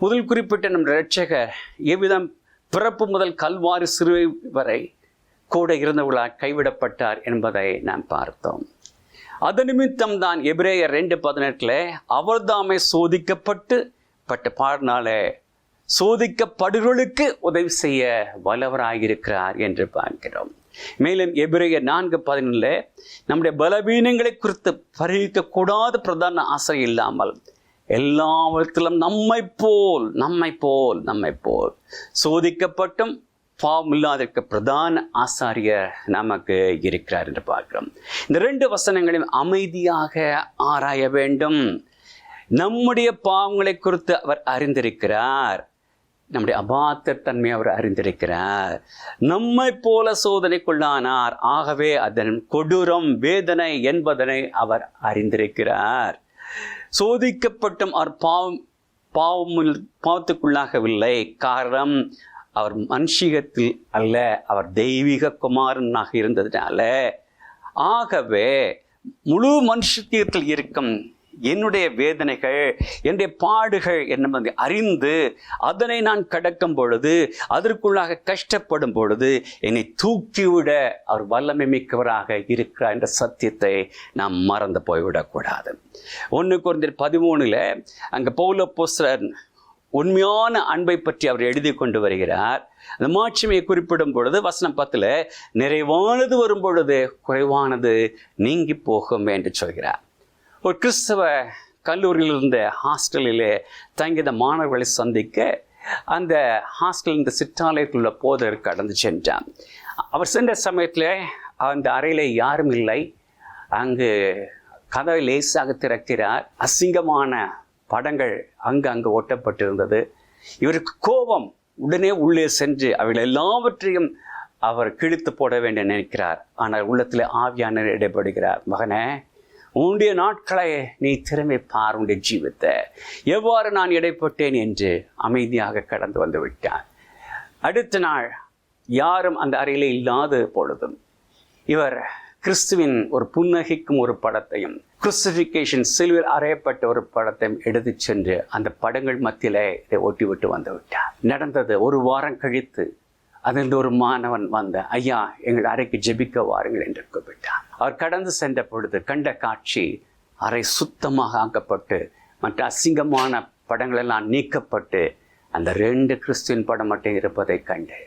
முதல் குறிப்பிட்ட நம் இரட்சகர் எவ்விதம் பிறப்பு முதல் கல்வாரி சிறுவை வரை கூட இருந்தவர்களால் கைவிடப்பட்டார் என்பதை நாம் பார்த்தோம். அது நிமித்தம் தான் எபிரேயர் 2:18 அவர்தாமே சோதிக்கப்பட்டு பாடினாலே சோதிக்கப்படுகளுக்கு உதவி செய்ய வல்லவராயிருக்கிறார் என்று பார்க்கிறோம். மேலும் எபிரேயர் 4:11 நம்முடைய பலவீனங்களை குறித்து பரிகரிக்கக்கூடாத பிரதான ஆசை இல்லாமல் எல்லாவற்றிலும் நம்மை போல் சோதிக்கப்பட்டும் பாவம் இல்லாதிருக்க பிரதான ஆசாரியர் நமக்கு இருக்கிறார் என்று பார்க்கிறோம். இந்த 2 வசனங்களையும் அமைதியாக ஆராய வேண்டும். நம்முடைய பாவங்களை குறித்து அவர் அறிந்திருக்கிறார், நம்முடைய அபாத்த தன்மை அவர் அறிந்திருக்கிறார். நம்மை போல சோதனைக்குள்ளானார், ஆகவே அதன் கொடூரம் வேதனை என்பதனை அவர் அறிந்திருக்கிறார். சோதிக்கப்பட்டும் அவர் பாவத்துக்குள்ளாகவில்லை. காரணம், அவர் மனுஷிகத்தில் அல்ல, அவர் தெய்வீக குமாரனாக இருந்ததுனால. ஆகவே முழு மனுஷத்தில் இருக்கும் என்னுடைய வேதனைகள், என்னுடைய பாடுகள் என்பதை அறிந்து அதனை நான் கடக்கும் பொழுது, அதற்குள்ளாக கஷ்டப்படும் பொழுது என்னை தூக்கிவிட அவர் வல்லமை மிக்கவராக இருக்கிறார் என்ற சத்தியத்தை நாம் மறந்து போய்விடக்கூடாது. 1 கொரிந்தியர் 13 அங்கே பவுல் அப்போஸ்தலர் உண்மையான அன்பை பற்றி அவர் எழுதி கொண்டு வருகிறார். அந்த மாட்சிமையை குறிப்பிடும் பொழுது வசனம் 10 நிறைவானது வரும் பொழுது குறைவானது நீங்கி போகும் என்று சொல்கிறார். ஒரு கிறிஸ்தவ கல்லூரியில் இருந்த ஹாஸ்டலிலே தங்கிய மாணவர்களை சந்திக்க அந்த ஹாஸ்டல் இந்த சிற்றாலயத்தில் உள்ள போதர் கடந்து சென்றார். அவர் சென்ற சமயத்தில் அந்த அறையில் யாரும் இல்லை. அங்கு கதவை லேசாக திறக்கிறார். அசிங்கமான படங்கள் அங்கு ஒட்டப்பட்டிருந்தது. இவருக்கு கோபம், உடனே உள்ளே சென்று அவைகள் எல்லாவற்றையும் அவர் கிழித்து போட வேண்டும் நினைக்கிறார். ஆனால் உள்ளத்தில் ஆவியானவர் இடைப்படுகிறார். மகனே, உன்னுடைய நாட்களை நீ திரும்பி பார், உன்னுடைய ஜீவித்தை எவ்வாறு நான் இடைப்பட்டேன் என்று அமைதியாக கடந்து வந்து விட்டார். அடுத்த நாள் யாரும் அந்த அறையிலே இல்லாத பொழுதும் இவர் கிறிஸ்துவின் ஒரு புன்னகைக்கும் ஒரு படத்தையும், கிறிஸ்டிஃபிகேஷன் சிலுவையில் அறையப்பட்ட ஒரு படத்தையும் எடுத்து சென்று அந்த படங்கள் மத்தியிலே இதை ஒட்டிவிட்டு வந்து விட்டார். நடந்தது 1 வாரம் கழித்து அதில் ஒரு மாணவன் வந்த, ஐயா எங்கள் அறைக்கு ஜெபிக்க வாருங்கள் என்று கூப்பிட்டார். அவர் கடந்து சென்ற பொழுது கண்ட காட்சி, அறை சுத்தமாக ஆக்கப்பட்டு மற்ற அசிங்கமான படங்களெல்லாம் நீக்கப்பட்டு அந்த 2 கிறிஸ்துவின் படம் மட்டும் இருப்பதை கண்டு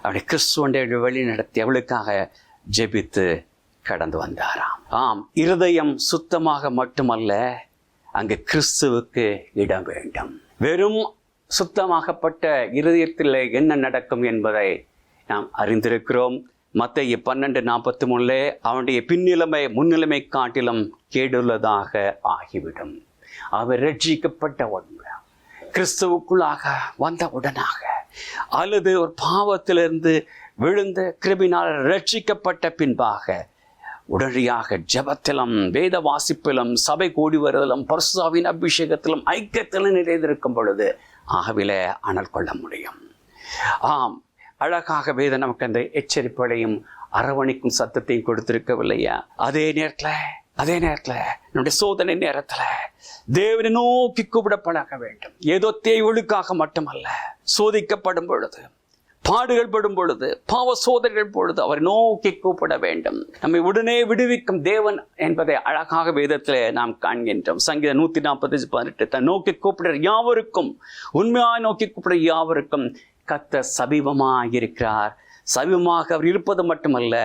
அவருடைய கிறிஸ்துவண்டை வழி நடத்தி அவளுக்காக ஜெபித்து கடந்து வந்தாராம். ஆம், இருதயம் சுத்தமாக மட்டுமல்ல, அங்கு கிறிஸ்துவுக்கு இடம் வேண்டும். வெறும் சுத்தமாகப்பட்ட இருதயத்தில் என்ன நடக்கும் என்பதை நாம் அறிந்திருக்கிறோம். மத்தேயு 12:43 அவனுடைய பின்னிலைமை முன்னிலைமை காட்டிலும் கேடுள்ளதாக ஆகிவிடும். அவர் ரட்சிக்கப்பட்ட உடனே, கிறிஸ்துவுக்குள்ளாக வந்த உடனாக, அல்லது ஒரு பாவத்திலிருந்து விழுந்த கிருபினால் ரட்சிக்கப்பட்ட பின்பாக உடனடியாக ஜெபத்திலும் வேத வாசிப்பிலும் சபை கூடி வருதலும் பரிசுத்தாவின் அபிஷேகத்திலும் ஐக்கியத்திலும் நிறைந்திருக்கும் பொழுது ஆகவிலே அனல் கொள்ள முடியும். ஆம், அழகாக வேதம் நமக்கு அந்த எச்சரிப்புகளையும் அரவணைக்கும் சத்தத்தையும் கொடுத்திருக்கவில்லையா? அதே நேரத்தில் நம்முடைய சோதனை நேரத்தில் தேவனை நோக்கி கூப்பிட பழக வேண்டும். ஏதோ தேவளுக்காக மட்டுமல்ல, சோதிக்கப்படும் பொழுது, பாடுகள் படும் பொழுது, பாவ சோதனைகள் பொழுது அவரை நோக்கி கூப்பிட வேண்டும். நம்மை உடனே விடுவிக்கும் தேவன் என்பதை அழகாக வேதத்தில் நாம் காண்கின்றோம். சங்கீதம் 140:18 தன் நோக்கி கூப்பிடுற யாவருக்கும், உண்மையாக நோக்கி கூப்பிடுற யாவருக்கும் கர்த்தர் சமீபமாக இருக்கிறார். சமீபமாக அவர் இருப்பது மட்டுமல்ல,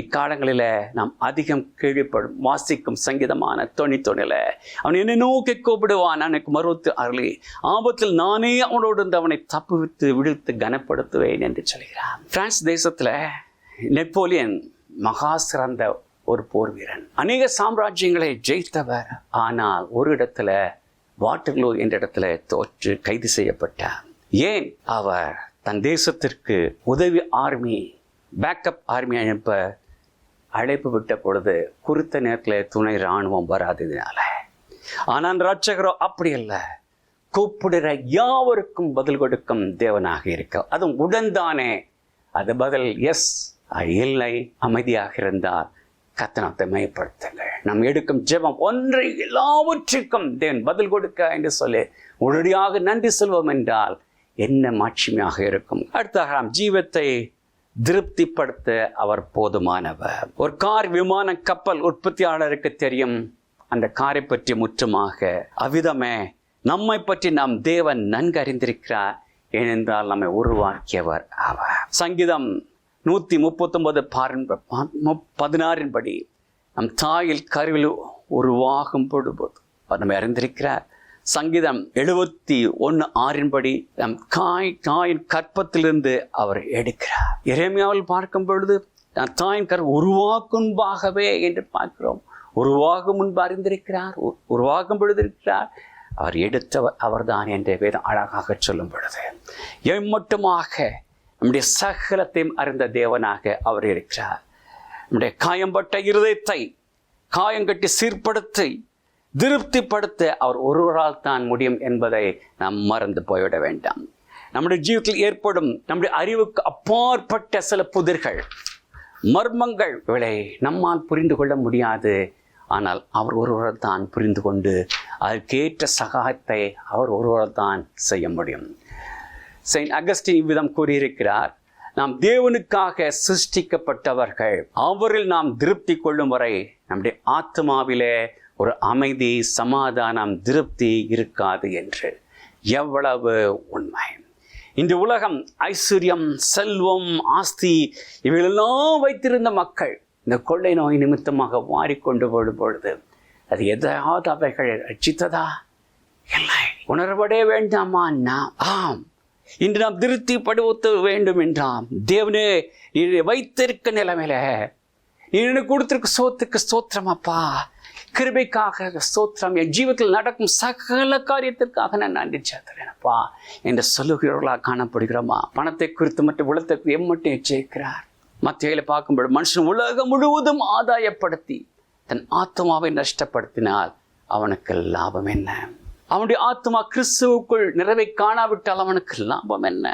இக்காலங்களில் நாம் அதிகம் கேள்விப்படும் வாசிக்கும் சங்கீதமான 90 அவன் என்னை நோக்கி கூப்பிடுவான், எனக்கு மறுத்து அருளி ஆபத்தில் நானே அவனோடு இருந்து அவனை தப்புவித்து விடுத்து கனப்படுத்துவேன் என்று சொல்கிறான். பிரான்ஸ் தேசத்தில் நெப்போலியன் மகா சிறந்த ஒரு போர் வீரன், அநேக சாம்ராஜ்யங்களை ஜெயித்தவர். ஆனால் ஒரு இடத்துல, வாட்டர்லூ என்ற இடத்துல தோற்று கைது செய்யப்பட்டார். ஏன்? அவர் தன் தேசத்திற்கு உதவி ஆர்மி, பேக்கப் ஆர்மி அனுப்ப அழைப்பு விட்ட பொழுது குறித்த நேரத்தில் துணை இராணுவம் வராததினால. ஆனால் ரட்சகரோ அப்படி அல்ல, கூப்பிடுற யாவருக்கும் பதில் கொடுக்கும் தேவனாக இருக்க. அதுவும் உடன்தானே அது பதில். எஸ், இல்லை, அமைதியாக இருந்தால் கத்தனத்தை மையப்படுத்துங்கள். நாம் எடுக்கும் ஜெபம் ஒன்றை எல்லாவற்றுக்கும் தேவன் பதில் கொடுக்க என்று சொல்லி உடனடியாக நன்றி சொல்வோம் என்றால் என்ன மாட்சிமையாக இருக்கும். அடுத்தாக நாம் ஜீவத்தை திருப்திப்படுத்த அவர் போதுமானவர். ஒரு கார், விமானம், கப்பல் உற்பத்தியாளருக்கு தெரியும் அந்த காரை பற்றி முற்றுமாக. அவ்விதமே நம்மை பற்றி நாம் தேவன் நன்கு அறிந்திருக்கிறார். ஏனென்றால் நம்மை உருவாக்கியவர் அவர். சங்கீதம் 139:16 படி நம் தாயில் கருவில் உருவாகும் பொழுது நம்மை அறிந்திருக்கிறார். சங்கீதம் 71:6 படி நம் தாயின் கற்பத்திலிருந்து அவர் எடுக்கிறார். எரேமியாவில் பார்க்கும் பொழுது நம் தாயின் உருவாக்கும்பாகவே என்று பார்க்கிறோம். உருவாகும் முன்பு அறிந்திருக்கிறார், உருவாக்கும் பொழுது இருக்கிறார், அவர் எடுத்தவர் அவர்தான் என்ற வேதம் அழகாக சொல்லும் பொழுது எம்மட்டுமாக நம்முடைய சகலத்தையும் அறிந்த தேவனாக அவர் இருக்கிறார். நம்முடைய காயம்பட்ட இருதயத்தை காயங்கட்டி சீர்படுத்தி திருப்திப்படுத்த அவர் ஒருவரால் தான் முடியும் என்பதை நாம் மறந்து போய்விட வேண்டாம். நம்முடைய ஜீவிதத்தில் ஏற்படும் நம்முடைய அறிவுக்கு அப்பாற்பட்ட சில புதிர்கள், மர்மங்கள், இவளை நம்மால் புரிந்து கொள்ள முடியாது. ஆனால் அவர் ஒருவரால் தான் புரிந்து கொண்டு அதற்கேற்ற சகாயத்தை அவர் ஒருவரால் தான் செய்ய முடியும். செயின்ட் அகஸ்டின் இவ்விதம் கூறியிருக்கிறார், நாம் தேவனுக்காக சிருஷ்டிக்கப்பட்டவர்கள், அவரில் நாம் திருப்தி கொள்ளும் வரை நம்முடைய ஆத்மாவிலே ஒரு அமைதி, சமாதானம், திருப்தி இருக்காது என்று. எவ்வளவு உண்மை! இந்த உலகம் ஐஸ்வர்யம், செல்வம், ஆஸ்தி இவைகளெல்லாம் வைத்திருந்த மக்கள் இந்த கொள்ளை நோய் நிமித்தமாக மாறிக்கொண்டு போடும் பொழுது அது எதாவது அவைகள் ரட்சித்ததா? இல்லை. உணர்வடைய வேண்டாமா? ஆம், இன்று நாம் திருப்தி படுத்த வேண்டும் என்றாம். தேவனே, நீ வைத்திருக்க நிலைமையில நீ எனக்கு கொடுத்திருக்க சோத்துக்கு ஸ்தோத்திரம் அப்பா, கிருபைக்காக ஸ்தோத்திரம், என் ஜீவத்தில் நடக்கும் சகல காரியத்திற்காக நான் நன்றி சேர்க்கிறேன்ப்பா என்று சொல்லுகிறவர்களாக காணப்படுகிறோமா? பணத்தை குறித்து மட்டும் உலகத்தை எம்மட்டும் எச்சரிக்கிறார். மத்தியில பார்க்கும்போது மனுஷன் உலகம் முழுவதும் ஆதாயப்படுத்தி தன் ஆத்மாவை நஷ்டப்படுத்தினால் அவனுக்கு லாபம் என்ன? அவனுடைய ஆத்மா கிறிஸ்துவுக்குள் நிறைவை காணாவிட்டால் அவனுக்கு லாபம் என்ன?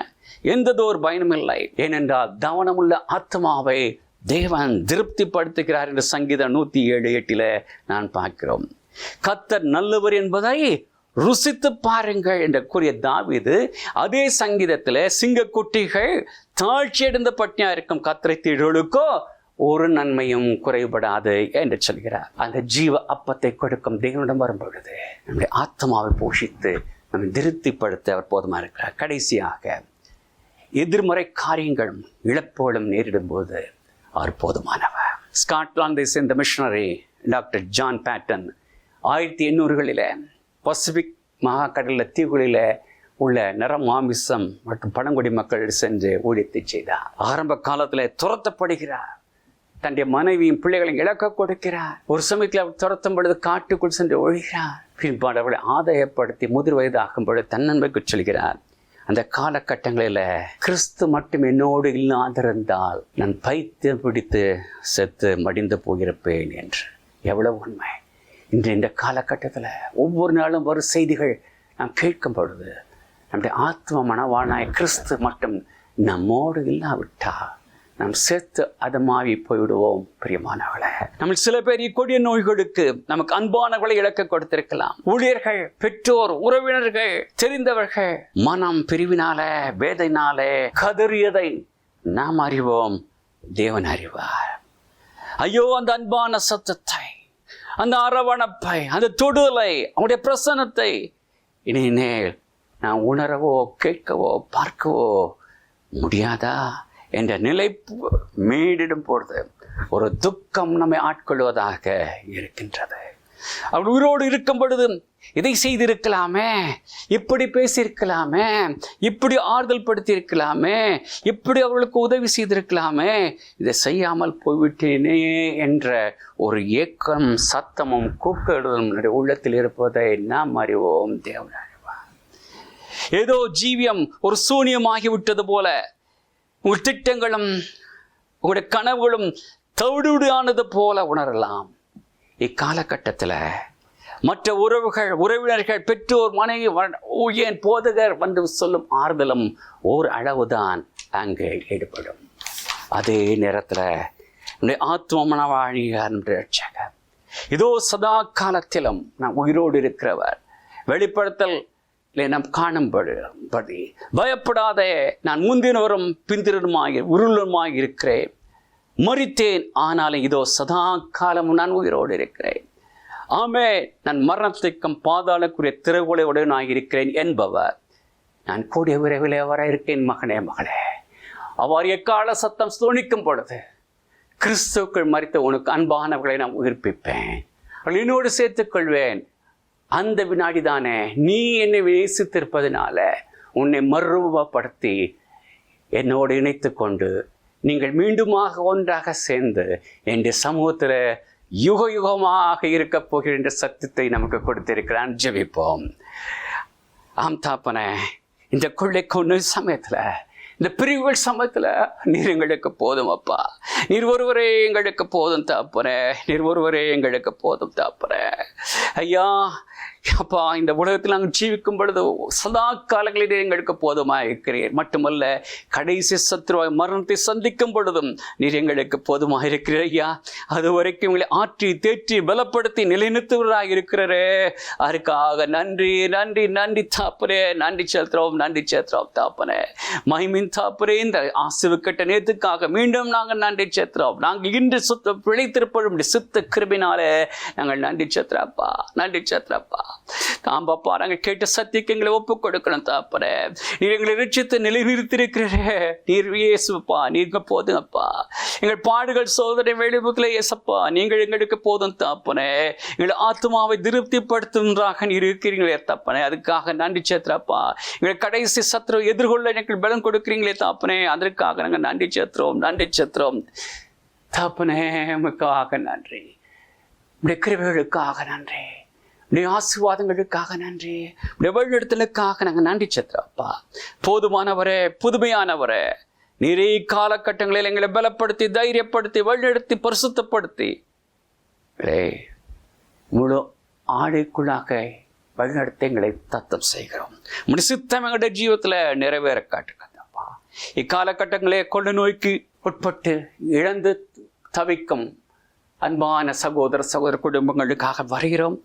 எந்ததோர் பயனும் இல்லை. ஏனென்றால் கவனமுள்ள ஆத்மாவை தேவன் திருப்திப்படுத்துகிறார் என்று சங்கீதம் 107:8 நான் பார்க்கிறோம். கர்த்தர் நல்லவர் என்பதை ருசித்து பாருங்கள் என்று கூறிய தாவீது அதே சங்கீதத்தில் சிங்கக்குட்டிகள் தாழ்ச்சியடைந்த பட்டினியா இருக்கும் கர்த்தரை தேடுகளுக்கோ ஒரு நன்மையும் குறைபடாது என்று சொல்கிறார். அந்த ஜீவ அப்பத்தை கொடுக்கும் தேவனிடம் வரும் பொழுது நம்முடைய ஆத்மாவை போஷித்து நம்மை திருப்திப்படுத்த அவர் போதுமா இருக்கிறார். கடைசியாக எதிர்மறை காரியங்களும் இழப்புகளும் நேரிடும் போது அவர் போதுமானவர். ஸ்காட்லாந்தை சேர்ந்த மிஷனரி டாக்டர் ஜான் பேட்டன் 1800களில் பசிபிக் மகாக்கடலில் தீவுகளில் உள்ள மாமிசம் மற்றும் பழங்குடி மக்கள் சென்று ஊழியத்தை செய்தார். ஆரம்ப காலத்தில் துரத்தப்படுகிறார். தன்னுடைய மனைவியும் பிள்ளைகளையும் இழக்க கொடுக்கிறார். ஒரு சமயத்தில் அவர் துரத்தும் பொழுது காட்டுக்குள் சென்று ஒழிகிறார். பின்பாடு அவர்களை ஆதாயப்படுத்தி முதிர் வயதாகும் பொழுது தன்னன்மைக்கு சொல்கிறார், அந்த காலகட்டங்களில் கிறிஸ்து மட்டும் என்னோடு இல்லாதிருந்தால் நான் பைத்தியம் பிடித்து செத்து மடிந்து போயிருப்பேன் என்று. எவ்வளவு உண்மை! இன்று இந்த காலகட்டத்தில் ஒவ்வொரு நாளும் வரும் செய்திகள் நாம் கேட்கும் பொழுது நம்முடைய ஆத்ம மனவானாய் கிறிஸ்து மட்டும் நம்மோடு இல்லாவிட்டால் நாம் சேர்த்து அதமாவி போய்விடுவோம். பிரியமானவர்களே, நம்ம சில பேர் கொடிய நோய்களுக்கு நமக்கு அன்பானவர்களை இழக்க கொடுத்திருக்கலாம். ஊழியர்கள், பெற்றோர், உறவினர்கள், தெரிந்தவர்கள் மனம் பிரிவினால வேதனையினாலே கதறியதை நாம் அறிவோம், தேவன் அறிவார். ஐயோ, அந்த அன்பான சத்தத்தை, அந்த அரவணைப்பை, அந்த தொடுதலை, அவனுடைய பிரசன்னத்தை இனிமேல் நான் உணரவோ கேட்கவோ பார்க்கவோ முடியாதா என்ற நிலை மீடிடும் பொழுது ஒரு துக்கம் நம்மை ஆட்கொள்வதாக இருக்கின்றது. அவர் உயிரோடு இருக்கும் பொழுது இதை செய்திருக்கலாமே, இப்படி பேசியிருக்கலாமே, இப்படி ஆறுதல் படுத்தியிருக்கலாமே, இப்படி அவர்களுக்கு உதவி செய்திருக்கலாமே, இதை செய்யாமல் போய்விட்டேனே என்ற ஒரு ஏக்கம், சத்தமும் கூப்பிடுவதும் உள்ளத்தில் இருப்பதை நாம் அறிவோம், தேவன் அறிவார். ஏதோ ஜீவியம் ஒரு சூனியமாகி விட்டது போல உங்கள் திட்டங்களும் உங்களுடைய கனவுகளும் தவிடுஆனது போல உணரலாம். இக்காலகட்டத்தில் மற்ற உறவினர்கள், பெற்றோர், மனைவி, ஏன் போதகர் வந்து சொல்லும் ஆறுதலும் ஓர் அளவுதான் அங்கே ஈடுபடும். அதே நேரத்தில் ஆத்ம மனவாழியார் ரட்சகர் இதோ சதா காலத்திலும் நாம் உயிரோடு இருக்கிறவர். வெளிப்படுத்தல் நாம் காணும்படி பயப்படாதே, நான் முந்தினவரும் பிந்திரனுமாகி உருளுமாகி இருக்கிறேன், மரித்தேன் ஆனாலும் இதோ சதா காலமும் நான் உயிரோடு இருக்கிறேன். ஆமே, நான் மரணத்திற்கும் பாதாளக்குரிய திறவுகளையுடனாக இருக்கிறேன் என்பவர் நான் கூடிய விரைவிலே வர இருக்கேன். மகனே, மகளே, அவர் எக்கால சத்தம் துணிக்கும் பொழுது கிறிஸ்துவுக்குள் மரித்த உனக்கு அன்பானவர்களை நான் உயிர்ப்பிப்பேன், அவள் என்னோடு சேர்த்துக்கொள்வேன். அந்த வினாடி தானே நீ என்னை நேசித்திருப்பதனால உன்னை மறுரூபப்படுத்தி என்னோடு இணைத்து கொண்டு நீங்கள் மீண்டுமாக ஒன்றாக சேர்ந்து என் சமூகத்தில் யுக யுகமாக இருக்க போகிற என்ற சத்தியத்தை நமக்கு கொடுத்திருக்கிறான். ஜெபிப்போம். ஆம் தாப்பனே, இந்த கொள்ளை கொண்டு சமயத்தில், இந்த பிரிவுகள் சமயத்தில் நீர் எங்களுக்கு போதும் அப்பா. நீர் ஒருவரே எங்களுக்கு போதும் தாப்பனே, நீர் ஒருவரே எங்களுக்கு போதும் தாப்பனே. ஐயா அப்பா, இந்த உலகத்தில் நாங்கள் ஜீவிக்கும் பொழுது சதா காலங்களிலே எங்களுக்கு போதுமாக இருக்கிறீர். மட்டுமல்ல, கடைசி சத்ருவாய் மரணத்தை சந்திக்கும் பொழுதும் நீர் எங்களுக்கு போதுமாக இருக்கிறீர். ஐயா, அது வரைக்கும் உங்களை ஆற்றி தேற்றி பலப்படுத்தி நிலைநிறுத்துவராக இருக்கிறரே, அதுக்காக நன்றி நன்றி நன்றி தாப்பரே. நன்றி செலுத்துறோம், நன்றி செலுத்துறோம் தாப்பனே. மகிமின் தாப்பரே, இந்த ஆசிர்வதிக்கப்பட்ட நேரத்துக்காக மீண்டும் நாங்கள் நன்றி செலுத்துறோம். நாங்கள் இன்று சுத்த பிழைத்திருப்போம் சித்த கிருபினாலே நாங்கள் நன்றி செலுத்துறப்பா, நன்றி செலுத்துறப்பா. தாம்பப்பா, நாங்கள் கேட்ட சத்தியக்கு எங்களை ஒப்புக் கொடுக்கணும் தாப்பரே. நீர் எங்களை ரட்சித்து நிலைநிறுத்திருக்கிறே, நீர் இயேசுப்பா, நீங்க போதுங்கப்பா. எங்கள் பாடுகள் சோதனை வெளிமுகத்தில் இயேசப்பா, நீங்கள் எங்களுக்கு போதும் தாப்பனே. எங்கள் ஆத்மாவை திருப்திப்படுத்துவதாக நீர் இருக்கிறீங்களே தாப்பனே, அதுக்காக நன்றி சேத்திரப்பா. எங்கள் கடைசி சத்ரு எதிர்கொள்ள எங்களுக்கு பலம் கொடுக்குறீங்களே தாப்பனே, அதற்காக நாங்கள் நன்றி சேத்திரோம், நன்றி சேத்திரோம் தாப்பனே. உமக்காக நன்றி, உடைய கிருபைகளுக்காக நன்றி, உடைய ஆசீர்வாதங்களுக்காக நன்றி, உடைய வழிநடத்தலுக்காக நாங்கள் நன்றி செலுத்துறோம்ப்பா. போதுமானவரே, புதுமையானவரே, நீரே காலகட்டங்களில் எங்களை பலப்படுத்தி தைரியப்படுத்தி வழிநடத்தி பரிசுத்தப்படுத்தி முழு ஆடைக்குள்ளாக வழிநடத்தி எங்களை தத்தம் செய்கிறோம். உடைய சித்தம் எங்களுடைய ஜீவத்தில் நிறைவேற காட்டுங்கப்பா. இக்காலகட்டங்களே கொள்ள நோய்க்கு உட்பட்டு இழந்து தவிக்கும் அன்பான சகோதர குடும்பங்களுக்காக வருகிறோம்.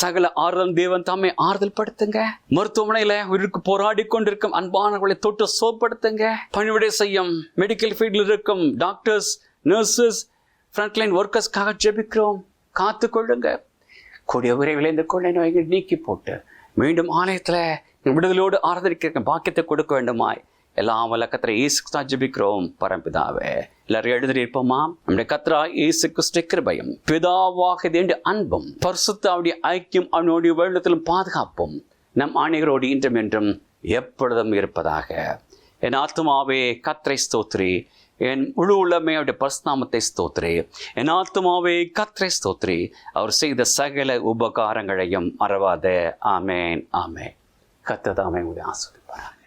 சகல ஆறுதல் தேவன் தாமே ஆறுதல் படுத்துங்க. மருத்துவமனையில உயிருக்கு போராடி கொண்டிருக்கும் அன்பானவர்களை தொட்டு சோப்படுத்துங்க. பணிவிடை செய்யும் மெடிக்கல் ஃபீல்டில் இருக்கும் டாக்டர்ஸ், நர்சஸ், ஃப்ரண்ட்லைன் ஒர்க்கர்ஸ்க்காக ஜெபிக்கிறோம். காத்து கொள்ளுங்க. கூடிய விரைவில் இந்த கொள்ளை நோய்கள் நீக்கி போட்டு மீண்டும் ஆலயத்தில் விடுதலோடு ஆராதனைக்க பாக்கியத்தை கொடுக்க வேண்டுமாய் எல்லாம் வல்ல கர்த்தரை இயேசு கிறிஸ்துவால் ஜெபிக்கிறோம் பரம்பிதாவே. எல்லாரும் எழுதியிருப்போமா? நம்முடைய கர்த்தராகிய இயேசு கிறிஸ்துவின் கிருபையும் பிதாவாகிய தேவனுடைய அன்பும் பரிசுத்தாவிய ஐக்கியம் அவனுடைய வேண்டத்திலும் பாதுகாப்பும் நம் அனைவரோடு இன்றும் என்றும் எப்பொழுதும் இருப்பதாக. என் ஆத்துமாவே கர்த்தரை ஸ்தோத்திரி, என் முழு உள்ளமே அவருடைய பரிசுநாமத்தை ஸ்தோத்திரி. என் ஆத்துமாவே கர்த்தரை ஸ்தோத்திரி, அவர் செய்த சகல உபகாரங்களையும் மறவாதே. ஆமேன் ஆமேன். கர்த்தர் தாமே உங்களை ஆசீர்வதிப்பாராக.